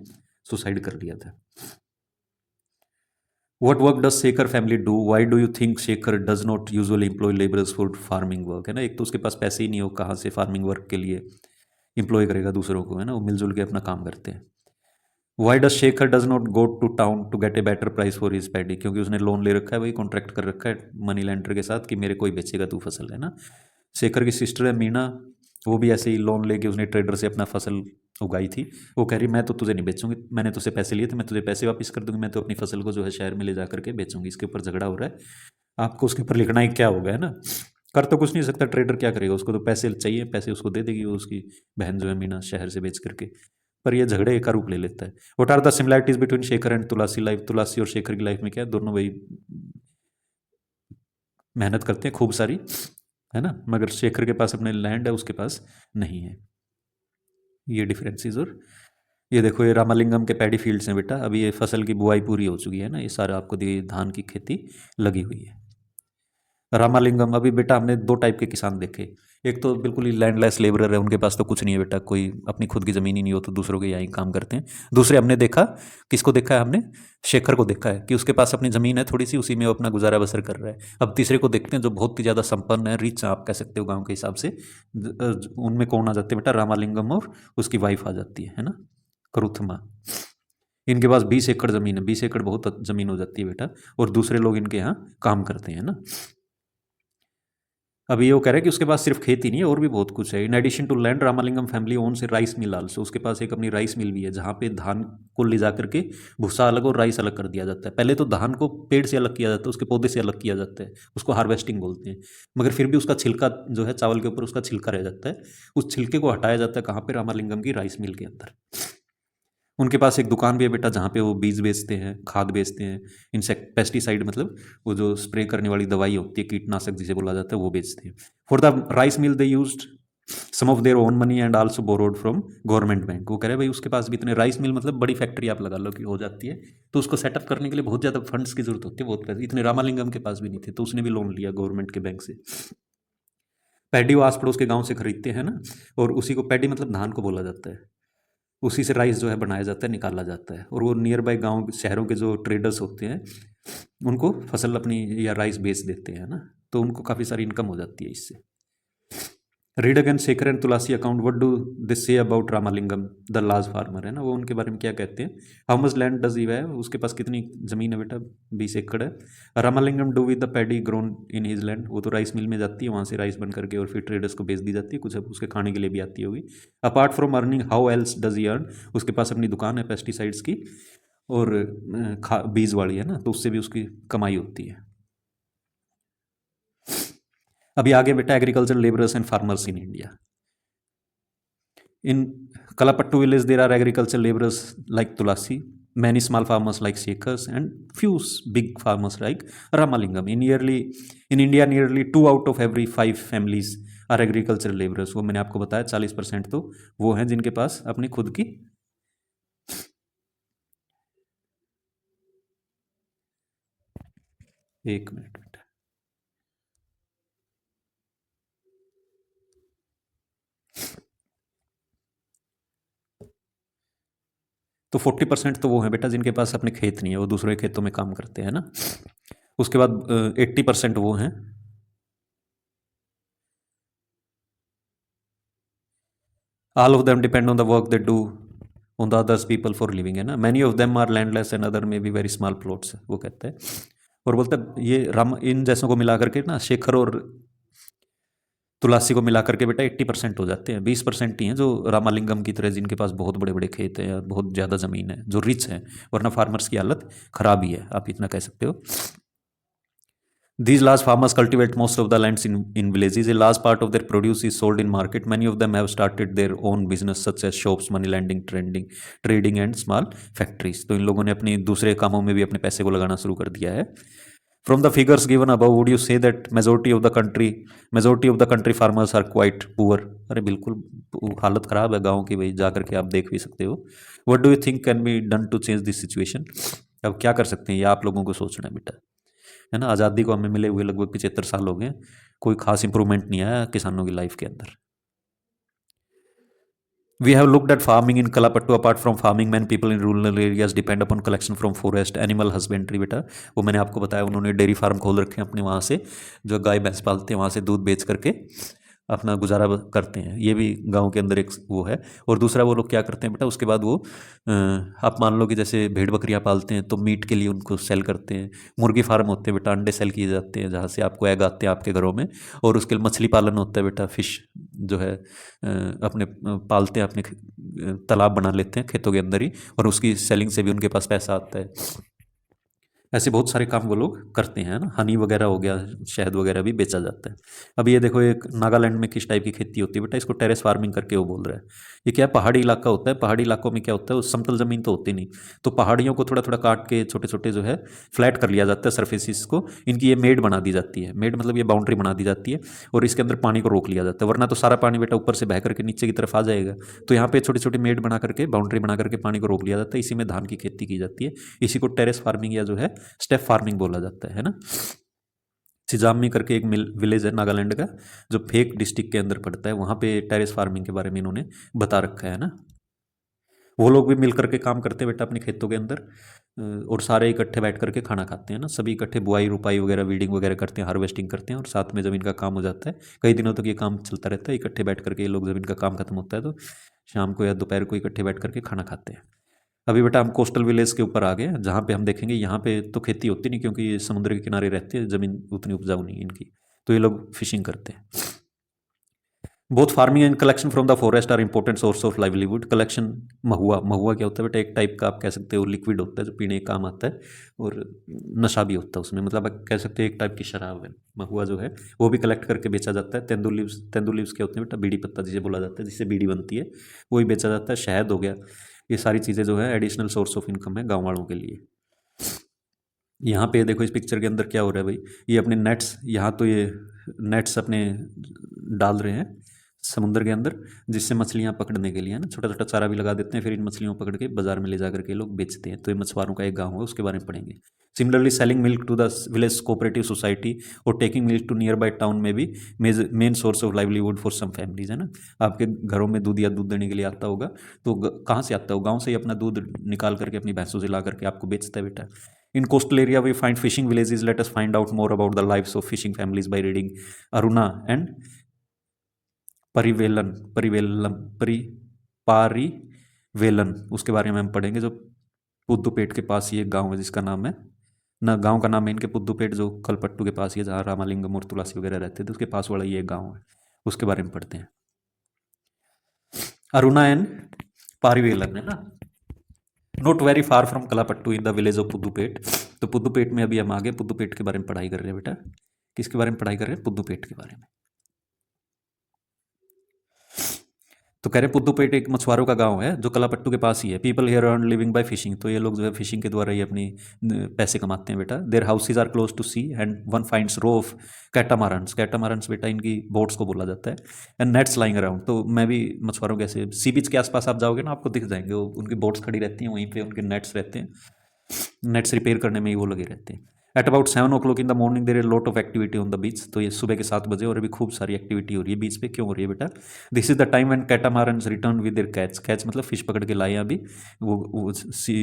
सुसाइड कर लिया था। What work does Shekhar family do? Why do you think Shekhar does not usually employ labourers for farming work? है ना, एक तो उसके पास पैसे ही नहीं हो, कहाँ से फार्मिंग वर्क के लिए एम्प्लॉय करेगा दूसरों को, है ना। वो मिलजुल के अपना काम करते हैं। Why does Shekhar does not go to town to get a better price for his paddy? क्योंकि उसने लोन ले रखा है, वही कॉन्ट्रैक्ट कर रखा है मनी लैंडर के साथ कि मेरे कोई बेचेगा तू फसल, है ना। शेखर की सिस्टर है मीना, वो भी ऐसे ही लोन लेके उसने ट्रेडर से अपना फसल उगाई थी। वो कह रही मैं तो तुझे नहीं बेचूंगी, मैंने तुझसे पैसे लिए थे, मैं तुझे पैसे वापस कर दूंगी, मैं तो अपनी फसल को जो है शहर में ले जा करके बेचूंगी। इसके ऊपर झगड़ा हो रहा है, आपको उसके ऊपर लिखना ही क्या होगा, है ना। कर तो कुछ नहीं सकता, ट्रेडर क्या करेगा, उसको तो पैसे चाहिए, पैसे उसको दे देगी वो, उसकी बहन जो है मीना, शहर से बेच करके। पर ये झगड़े का रूप ले लेता है। What are the similarities between Shekhar and Tulsi life? Tulsi और शेखर की लाइफ में क्या है, दोनों भाई मेहनत करते हैं खूब सारी, है ना, मगर शेखर के पास अपने लैंड है, उसके पास नहीं है। ये डिफरेंसेस। और ये देखो, ये रामालिंगम के पैडी फील्ड्स हैं बेटा। अभी ये फसल की बुआई पूरी हो चुकी है ना, ये सारा आपको धान की खेती लगी हुई है। रामालिंगम, अभी बेटा हमने दो टाइप के किसान देखे। एक तो बिल्कुल ही लैंडलेस लेबरर है, उनके पास तो कुछ नहीं है बेटा, कोई अपनी खुद की ज़मीन ही नहीं हो तो दूसरों के यहाँ ही काम करते हैं। दूसरे हमने देखा, किसको देखा है हमने? शेखर को देखा है कि उसके पास अपनी ज़मीन है थोड़ी सी, उसी में वो अपना गुजारा बसर कर रहा है। अब तीसरे को देखते हैं जो बहुत ही ज़्यादा संपन्न है, रिच आप कह सकते हो गाँव के हिसाब से। उनमें कौन आ जाते हैं बेटा? रामालिंगम और उसकी वाइफ आ जाती है ना, करुथमा। इनके पास 20 एकड़ ज़मीन है, 20 एकड़ बहुत ज़मीन हो जाती है बेटा, और दूसरे लोग इनके यहाँ काम करते हैं ना। अभी वो कह रहे हैं कि उसके पास सिर्फ खेती नहीं है, और भी बहुत कुछ है। In addition to land Ramalingam family owns a rice mill also. उसके पास एक अपनी राइस मिल भी है, जहाँ पे धान को ले जा करके भूसा अलग और राइस अलग कर दिया जाता है। पहले तो धान को पेड़ से अलग किया जाता है, उसके पौधे से अलग किया जाता है, उसको हार्वेस्टिंग बोलते हैं। मगर फिर भी उसका छिलका जो है, चावल के ऊपर उसका छिलका रह जाता है, उस छिलके को हटाया जाता है कहाँ पे? रामालिंगम की राइस मिल के अंदर। उनके पास एक दुकान भी है बेटा, जहाँ पे वो बीज बेचते हैं, खाद बेचते हैं, इंसेक्ट पेस्टिसाइड, मतलब वो जो स्प्रे करने वाली दवाई होती है, कीटनाशक जिसे बोला जाता है, वो बेचते हैं। For the rice mill they used some of their own money and also borrowed from government bank. वो कह रहे हैं भाई उसके पास भी इतने, राइस मिल मतलब बड़ी फैक्ट्री आप लगा लो कि हो जाती है, तो उसको सेटअप करने के लिए बहुत ज़्यादा फंड्स की जरूरत होती है, बहुत पैसे। इतने रामालिंगम के पास भी नहीं थे, तो उसने भी लोन लिया गवर्नमेंट के बैंक से। पैडी वो आस पड़ोस के गाँव से खरीदते हैं ना, और उसी को, पैडी मतलब धान को बोला जाता है, उसी से राइस जो है बनाया जाता है, निकाला जाता है, और वो नियर बाई गाँव शहरों के जो ट्रेडर्स होते हैं उनको फसल अपनी या राइस बेच देते हैं ना, तो उनको काफ़ी सारी इनकम हो जाती है इससे। Read again Shekhar and Tulsi account, what do this say about Ramalingam the large farmer, है ना, वो उनके बारे में क्या कहते हैं? How much land does he है, उसके पास कितनी जमीन है बेटा? 20 एकड़ है। Ramalingam do with the paddy grown in his land, वो तो राइस मिल में जाती है, वहाँ से राइस बन करके और फिर ट्रेडर्स को बेच दी जाती है, कुछ अब उसके खाने के लिए भी आती होगी। Apart from earning how else does he earn? उसके पास अपनी दुकान है पेस्टिसाइड्स की, और बीज वाली, है ना, तो उससे भी उसकी कमाई होती है। अभी आगे बेटा agriculture labourers and farmers in India. In Kalapattu village there are agricultural laborers like Tulasi, many small farmers like Shekhars, and few big farmers like Ramalingam. In India nearly 2 out of every 5 families are agricultural laborers. वो मैंने आपको बताया 40% तो वो हैं जिनके पास अपनी खुद की, एक मिनट, तो 40% तो वो हैं बेटा जिनके पास अपने खेत नहीं है, वो दूसरे खेतों में काम करते हैं ना। उसके बाद 80% वो हैं, all of them depend on the work they do on the others people for living, है ना। Many of them are landless and other may be very small plots, वो कहते हैं। और बोलते हैं ये राम, इन जैसों को मिला करके ना, शेखर और तुलसी को मिला करके बेटा 80% हो जाते हैं। 20% ही हैं जो रामालिंगम की तरह जिनके पास बहुत बड़े बड़े खेत हैं, बहुत ज़्यादा ज़मीन है, जो रिच हैं, वरना फार्मर्स की हालत ख़राब ही है, आप इतना कह सकते हो। These large farmers cultivate most of the lands in villages. A large part of their produce is sold in market. Many of them have started their own business such as shops, money lending, trading and small factories. तो इन लोगों ने अपनी दूसरे कामों में भी अपने पैसे को लगाना शुरू कर दिया है. From the figures given above, would you say that majority of the country farmers are quite poor? अरे बिल्कुल हालत ख़राब है गाँव की भाई, जा करके आप देख भी सकते हो. What do you think can be done to change this situation? अब क्या कर सकते हैं, ये आप लोगों को सोचना है बेटा, है ना. आज़ादी को हमें मिले हुए लगभग 75 साल हो गए, कोई खास इंप्रूवमेंट नहीं आया किसानों की लाइफ के अंदर. We have looked at farming in Kalapattu. Apart from farming, many people in rural areas depend upon collection from forest, animal husbandry. बेटा वो मैंने आपको बताया, उन्होंने डेयरी फार्म खोल रखे हैं अपने, वहाँ से जो गाय भैंस पालते हैं वहाँ से दूध बेच करके अपना गुजारा करते हैं. ये भी गांव के अंदर एक वो है. और दूसरा वो लोग क्या करते हैं बेटा, उसके बाद वो आप मान लो कि जैसे भेड़ बकरियां पालते हैं तो मीट के लिए उनको सेल करते हैं. मुर्गी फार्म होते हैं बेटा, अंडे सेल किए जाते हैं जहाँ से आपको एग आते हैं आपके घरों में. और उसके मछली पालन होता है बेटा, फिश जो है अपने पालते हैं, अपने तालाब बना लेते हैं खेतों के अंदर ही, और उसकी सेलिंग से भी उनके पास पैसा आता है. ऐसे बहुत सारे काम वो लोग करते हैं ना. हनी वगैरह हो गया, शहद वगैरह भी बेचा जाता है. अब ये देखो, एक नागालैंड में किस टाइप की खेती होती है बेटा, इसको टेरेस फार्मिंग करके वो बोल रहा है. ये क्या है, पहाड़ी इलाका होता है. पहाड़ी इलाकों में क्या होता है, वो समतल ज़मीन तो होती नहीं, तो पहाड़ियों को थोड़ा थोड़ा काट के छोटे छोटे जो है फ्लैट कर लिया जाता है सरफेसिस को. इनकी ये मेड बना दी जाती है. मेड मतलब ये बाउंड्री बना दी जाती है, और इसके अंदर पानी को रोक लिया जाता है, वरना तो सारा पानी बेटा ऊपर से बह करके नीचे की तरफ आ जाएगा. तो यहाँ पे छोटी छोटी मेड बना करके, बाउंड्री बना करके पानी को रोक लिया जाता है. इसी में धान की खेती की जाती है. इसी को टेरेस फार्मिंग या जो है स्टेप फार्मिंग बोला जाता है ना. सिजामी करके एक विलेज है नागालैंड का, जो फेक डिस्ट्रिक्ट के अंदर पड़ता है, वहाँ पे टेरेस फार्मिंग के बारे में इन्होंने बता रखा है ना. वो लोग भी मिल करके काम करते हैं बेटा अपने खेतों के अंदर, और सारे इकट्ठे बैठ करके खाना खाते हैं ना. सभी इकट्ठे बुआई रुपाई वगैरह, वीडिंग वगैरह करते हैं, हार्वेस्टिंग करते हैं, और साथ में जब इनका काम हो जाता है, कई दिनों तक ये काम चलता रहता है. इकट्ठे बैठ करके ये लोग, जब इनका काम खत्म होता है तो शाम को या दोपहर को इकट्ठे बैठ करके खाना खाते हैं. अभी बेटा हम कोस्टल विलेज के ऊपर आ गए, जहाँ पे हम देखेंगे यहाँ पे तो खेती होती नहीं, क्योंकि ये समुद्र के किनारे रहते हैं, ज़मीन उतनी उपजाऊ नहीं है इनकी, तो ये लोग फिशिंग करते हैं. Both farming and collection from the forest are important source of livelihood. Collection, mahua, महुआ क्या होता है बेटा, एक टाइप का आप कह सकते हो लिक्विड होता है जो पीने का काम आता है, और नशा भी होता है उसमें, मतलब आप कह सकते हो एक टाइप की शराब है. महुआ जो है वो भी कलेक्ट करके बेचा जाता है. तेंदुल लीव्स क्या होते हैं बेटा, बीड़ी पत्ता जिसे बोला जाता है, जिससे बीड़ी बनती है, वो भी बेचा जाता है. शहद हो गया. ये सारी चीज़ें जो है एडिशनल सोर्स ऑफ इनकम है गाँव वालों के लिए. यहाँ पे देखो इस पिक्चर के अंदर क्या हो रहा है भाई, ये अपने नेट्स, यहाँ तो ये नेट्स अपने डाल रहे हैं समुद्र के अंदर, जिससे मछलियाँ पकड़ने के लिए, है ना, छोटा छोटा चारा भी लगा देते हैं, फिर इन मछलियों को पकड़ के बाजार में ले जा करके लोग बेचते हैं. तो ये मछुआरों का एक गांव है, उसके बारे में पढ़ेंगे. Similarly selling milk to the village cooperative society और taking milk to nearby town में भी main source of livelihood for some families, है ना. आपके घरों में दूध या दूध देने के लिए आता होगा, तो कहाँ से आता हो, गाँव से ही अपना दूध निकाल करके अपनी भैंसों से ला करके आपको बेचता है बेटा. In coastal area, we find fishing villages. Let us find out more about the lives of fishing families by reading Aruna and परिवेलन परिवेलम परि पारिवेलन, उसके बारे में हम पढ़ेंगे. जो पुद्दुपेट के पास ये गांव है, जिसका नाम है ना, गांव का नाम है इनके पुद्दुपेट, जो कलपट्टू के पास ही है, जहाँ रामालिंगम और तुलसी वगैरह रहते थे, उसके पास वाला ये गांव है. उसके बारे में पढ़ते हैं. अरुणा एंड पारिवेलन, है ना. Not very far from Kalapattu in the village of Puduppet. तो पुद्दुपेट में अभी हम आगे पुद्दुपेट के बारे में पढ़ाई कर रहे हैं बेटा. किसके बारे में पढ़ाई कर रहे हैं, पुद्दुपेट के बारे में. तो कह रहे पुद्दुपेट एक मछुआरों का गांव है जो कलापट्टू के पास ही है. People here earn living by fishing. तो ये लोग जो है फिशिंग के द्वारा ही अपनी पैसे कमाते हैं बेटा. Their houses are close to sea and one finds row of catamarans. Catamarans बेटा इनकी बोट्स को बोला जाता है. And nets lying around. तो मैं भी मछुआरों के ऐसे सी बीच के आसपास आप जाओगे ना, आपको दिख जाएंगे वो, उनकी बोट्स खड़ी रहती हैं वहीं पर, उनके नेट्स रहते हैं. नेट्स रिपेयर करने में ही वो लगे रहते हैं. At about 7 o'clock in the morning there is lot of activity on the beach. तो ये सुबह के 7 बजे, और अभी खूब सारी एक्टिविटी हो रही है बीच पे. क्यों हो रही है बेटा, this is the time when catamarans return with their catch. Catch मतलब फिश पकड़ के लाए हैं अभी, वो सी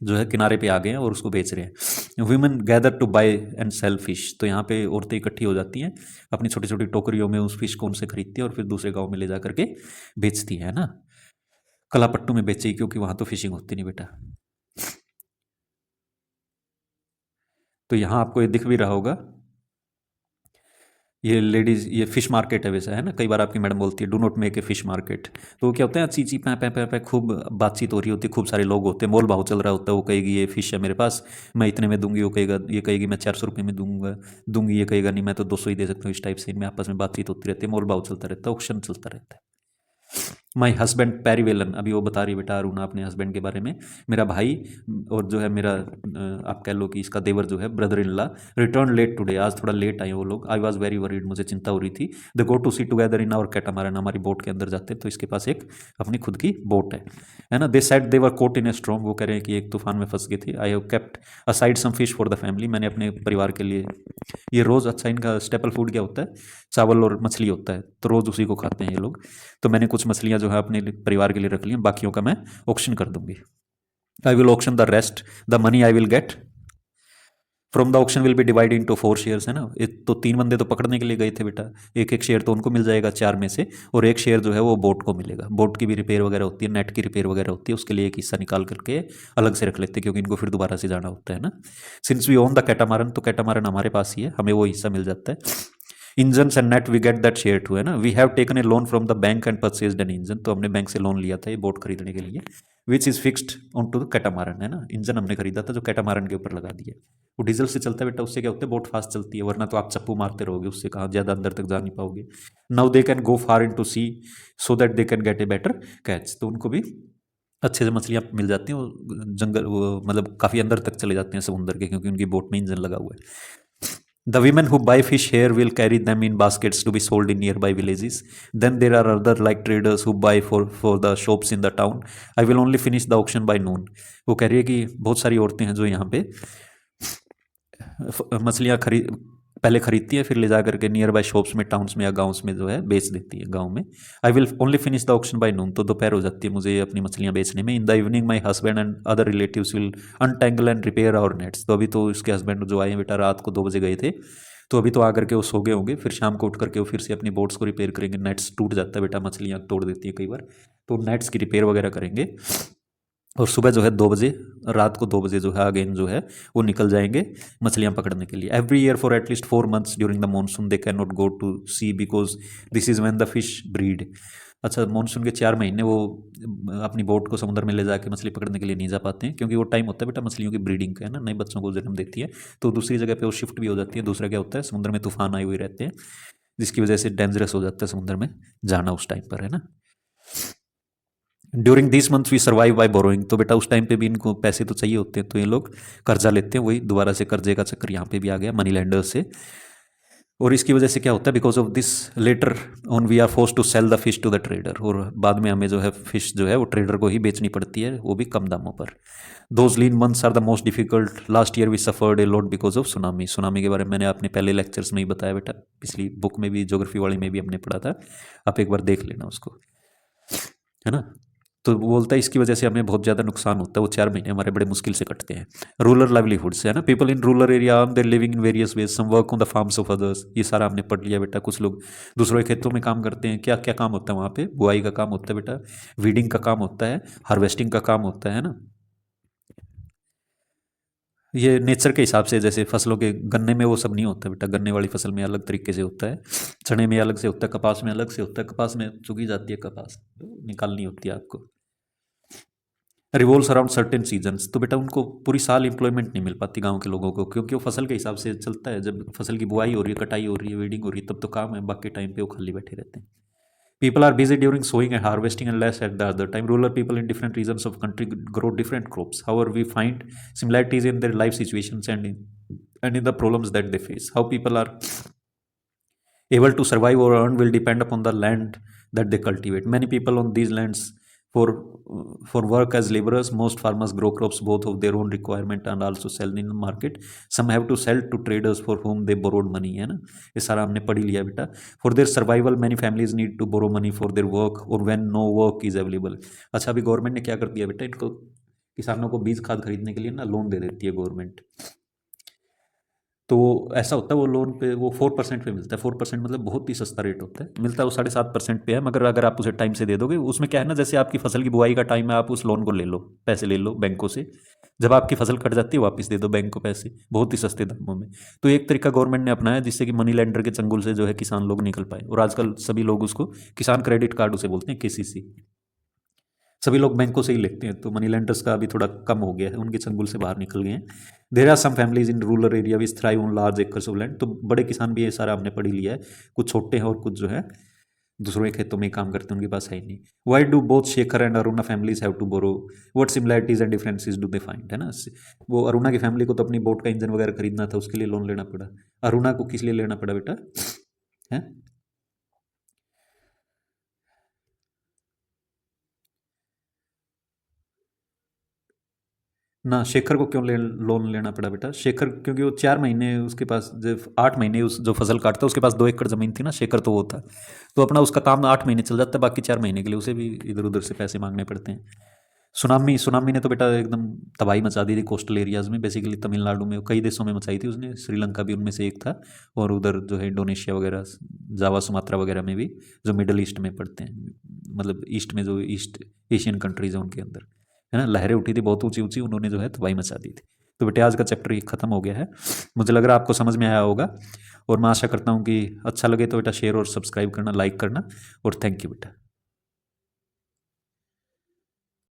जो है किनारे पे आ गए हैं और उसको बेच रहे हैं. Women gather to buy and sell fish. तो यहाँ पे औरतें इकट्ठी हो जाती हैं, अपनी छोटी छोटी टोकरियों में उस फिश को उनसे खरीदती है और फिर दूसरे गाँव में ले जा करके बेचती है ना. कलापट्टू में बेची, क्योंकि वहाँ तो फिशिंग होती नहीं बेटा. तो यहाँ आपको ये दिख भी रहा होगा, ये लेडीज़, ये फ़िश मार्केट है वैसा, है ना? कई बार आपकी मैडम बोलती है do not make a fish market. तो वो क्या होता है, चीं-चीं पै खूब बातचीत हो रही होती है, खूब सारे लोग होते हैं, मोल-भाव चल रहा होता है। वो कहेगी ये फ़िश है मेरे पास, मैं इतने में दूँगी, वो कहेगा, ये कहेगी मैं 400 रुपये में दूँगी, ये कहेगा नहीं मैं तो 200 ही दे सकता हूँ। इस टाइप से इनमें आपस में बातचीत होती रहती है, मोल-भाव चलता रहता है, ऑक्शन चलता रहता है। माई हस्बैंड पैरी वेलन, अभी वो बता रही है बेटा अरुणा अपने हस्बैंड के बारे में। मेरा भाई और जो है मेरा आप कह लो कि इसका देवर जो है, brother in law, return late today, आज थोड़ा लेट आए वो लोग। आई वॉज वेरी वरीड, मुझे चिंता हो रही थी। They go to sea together in our catamaran, हमारी बोट के अंदर जाते हैं तो इसके पास एक अपनी खुद की बोट है ना। They said they were caught in a strong, वो कह रहे हैं कि एक तूफान में फंस गए थे। I have kept aside some fish for the family, मैंने अपने परिवार के लिए, ये रोज़ अच्छा इनका स्टेपल फूड क्या होता है, चावल और मछली होता है, तो रोज़ उसी को खाते हैं ये लोग। तो मैंने कुछ मछलियाँ जो है अपने परिवार के लिए रख ली हैं, बाकियों का मैं ऑक्शन कर दूंगी। I will auction the rest, the money I will get from the auction will be divide into 4 shares, है ना। तो 3 बंदे तो पकड़ने के लिए गए थे बेटा, एक एक शेयर तो उनको मिल जाएगा 4 में से, और एक शेयर जो है वो बोट को मिलेगा। बोट की भी रिपेयर वगैरह होती है, नेट की रिपेयर वगैरह होती है, उसके लिए एक हिस्सा निकाल करके अलग से रख लेते हैं, क्योंकि इनको फिर दोबारा से जाना होता है ना। Since we own the catamaran, तो कैटामारन हमारे पास ही है, हमें वो हिस्सा मिल जाता है। Engine and net we get that share too, है ना। We have taken a loan from the bank and purchased an engine, तो हमने बैंक से लोन लिया था ये बोट खरीदने के लिए, which is fixed on to the catamaran, है ना। इंजन हमने खरीदा था जो कैटामारन के ऊपर लगा दिया। वो डीजल से चलता है बेटा, उससे क्या होता है, बोट फास्ट चलती है, वरना तो आप चप्पू मारते रहोगे, उससे कहाँ ज़्यादा अंदर तक जा नहीं पाओगे। Now they can go far into sea so that they can get a better catch, तो उनको भी अच्छे से मछलियाँ मिल जाती हैं। वो जंगल, वो मतलब काफ़ी अंदर तक चले जाते हैं समुंदर के, क्योंकि उनकी बोट में इंजन लगा हुआ है। The women who buy fish here will carry them in baskets to be sold in nearby villages. Then there are other like traders who buy for the shops in the town. I will only finish the auction by noon. वो कह रही है कि बहुत सारी औरतें हैं जो यहाँ पे मछलियाँ पहले खरीदती है, फिर ले जा करके नियर बाय शॉप्स में, टाउन्स में या गाँव में जो है बेच देती है गाँव में। I will only finish the auction by noon, तो दोपहर हो जाती है मुझे अपनी मछलियाँ बेचने में। In the evening my husband and other relatives will untangle and repair our nets, तो अभी तो इसके हस्बैंड जो आए हैं बेटा, रात को 2 बजे गए थे, तो अभी तो आकर के वो सो गए होंगे, फिर शाम को उठ करके वो फिर से अपनी बोट्स को रिपेयर करेंगे। नेट्स टूट जाता है बेटा, मछलियाँ तोड़ देती है कई बार, तो नेट्स की रिपेयर वगैरह करेंगे। और सुबह जो है 2 बजे, रात को 2 बजे जो है अगेन जो है वो निकल जाएंगे मछलियाँ पकड़ने के लिए। Every year for at least 4 months during the monsoon they can not go to sea because this is when the fish breed. अच्छा, मानसून के 4 महीने वो अपनी बोट को समुद्र में ले जाके मछली पकड़ने के लिए नहीं जा पाते हैं, क्योंकि वो टाइम होता है बेटा मछलियों की ब्रीडिंग का, है ना, नए बच्चों को जन्म देती है, तो दूसरी जगह पे वो शिफ्ट भी हो जाती है। दूसरा क्या होता है, समुद्र में तूफान आए हुए रहते हैं, जिसकी वजह से डेंजरस हो जाता है समुद्र में जाना उस टाइम पर, है ना। During this month we survive by borrowing, तो बेटा उस टाइम पे भी इनको पैसे तो चाहिए होते हैं, तो ये लोग कर्जा लेते हैं, वही दोबारा से कर्जे का चक्कर यहाँ पे भी आ गया मनी लैंडर्स से। और इसकी वजह से क्या होता है, because of this later on we are force to sell the fish to the trader, और बाद में हमें जो है फिश जो है वो ट्रेडर को ही बेचनी पड़ती है, वो भी कम दामों पर। Those lean months are the most difficult, last year we suffered a lot because of tsunami. Tsunami के बारे में मैंने अपने पहले लेक्चर्स में ही बताया बेटा, पिछली बुक में भी, ज्योग्राफी वाली में भी हमने पढ़ा था, आप एक बार देख लेना उसको, है ना। तो वो बोलता है इसकी वजह से हमें बहुत ज़्यादा नुकसान होता है, वो 4 महीने हमारे बड़े मुश्किल से कटते हैं। रूरल लाइवलीहुड से, है ना, people in rural area their living in various ways, some work on the farms of others, ये सारा हमने पढ़ लिया बेटा। कुछ लोग दूसरों के खेतों में काम करते हैं, क्या क्या काम होता है वहाँ पे, बुआई का काम होता है बेटा, वीडिंग का काम होता है, हार्वेस्टिंग का काम होता है ना। ये नेचर के हिसाब से, जैसे फसलों के, गन्ने में वो सब नहीं होता बेटा, गन्ने वाली फसल में अलग तरीके से होता है, चने में अलग से होता है, कपास में अलग से होता है, कपास में चुगी जाती है, कपास निकालनी होती है आपको। रिवॉल्व्स अराउंड सर्टेन सीजन्स, तो बेटा उनको पूरी साल इंप्लॉयमेंट नहीं मिल पाती गांव के लोगों को, क्योंकि वो फसल के हिसाब से चलता है। जब फसल की बुआई हो रही है, कटाई हो रही है, वीडिंग हो रही है, तब तो काम है, बाकी टाइम पे वो खाली बैठे रहते हैं। People are busy during sowing and harvesting and less at the other time. Rural people in different regions of country grow different crops, however we find similarities in their life situations and in the problems that they face. How people are able to survive or earn will depend upon the land that they cultivate. Many people on these lands for for work as laborers. Most farmers grow crops both of their own requirement and also sell in the market. Some have to sell to traders for whom they borrowed money, है ना। ये सारा हमने पढ़ ही लिया बेटा। For their survival many families need to borrow money for their work or when no work is available. अच्छा, अभी गवर्नमेंट ने क्या कर दिया बेटा, इनको किसानों को बीज खाद खरीदने के लिए ना लोन दे देती है गवर्नमेंट। तो ऐसा होता है वो लोन पे वो 4% पे मिलता है। 4% मतलब बहुत ही सस्ता रेट होता है, मिलता है वो 7.5% पे है, मगर अगर आप उसे टाइम से दे दोगे, उसमें क्या है ना, जैसे आपकी फसल की बुआई का टाइम है, आप उस लोन को ले लो, पैसे ले लो बैंकों से, जब आपकी फसल कट जाती है वापस दे दो बैंक को पैसे बहुत ही सस्ते दामों में। तो एक तरीका गवर्नमेंट ने अपनाया जिससे कि मनी लेंडर के चंगुल से जो है किसान लोग निकल पाए, और आजकल सभी लोग उसको किसान क्रेडिट कार्ड उसे बोलते हैं, केसीसी। सभी लोग बैंकों से ही लेते हैं, तो मनी लेंडर्स का अभी थोड़ा कम हो गया है, उनके चंगुल से बाहर निकल गए हैं। There are some families in rural area which thrive on large acres of land. तो बड़े किसान भी ये सारा हमने पढ़ ही लिया है, कुछ छोटे हैं और कुछ जो है दूसरों के खेतों में काम करते हैं, उनके पास है ही नहीं। Why do both Shekhar and Aruna families have to borrow, what similarities and differences do they find, है ना। वो अरुणा की फैमिली को तो अपनी बोट का इंजन वगैरह खरीदना था, उसके लिए लोन लेना पड़ा। अरुणा को किस लिए लेना पड़ा बेटा, है ना। शेखर को क्यों लोन लेना पड़ा बेटा, शेखर क्योंकि वो 4 महीने उसके पास, जब 8 महीने उस जो फसल काटता उसके पास 2 एकड़ जमीन थी ना, शेखर तो वो था, तो अपना उसका काम 8 महीने चल जाता है, बाकी 4 महीने के लिए उसे भी इधर उधर से पैसे मांगने पड़ते हैं। सुनामी सुनामी ने तो बेटा एकदम तबाही मचा दी थी कोस्टल एरियाज में, बेसिकली तमिलनाडु में, कई देशों में मचाई थी उसने, श्रीलंका भी उनमें से एक था, और उधर जो है इंडोनेशिया वगैरह, जावा सुमात्रा वगैरह में भी, जो मिडल ईस्ट में पड़ते हैं, मतलब ईस्ट में जो ईस्ट एशियन कंट्रीज हैं उनके अंदर, है ना, लहरें उठी थी बहुत ऊंची ऊंची, उन्होंने जो है तबाही मचा दी थी। तो बेटे आज का चैप्टर ये खत्म हो गया है, मुझे लग रहा है आपको समझ में आया होगा, और मैं आशा करता हूँ कि अच्छा लगे तो बेटा शेयर और सब्सक्राइब करना, लाइक करना, और थैंक यू बेटा।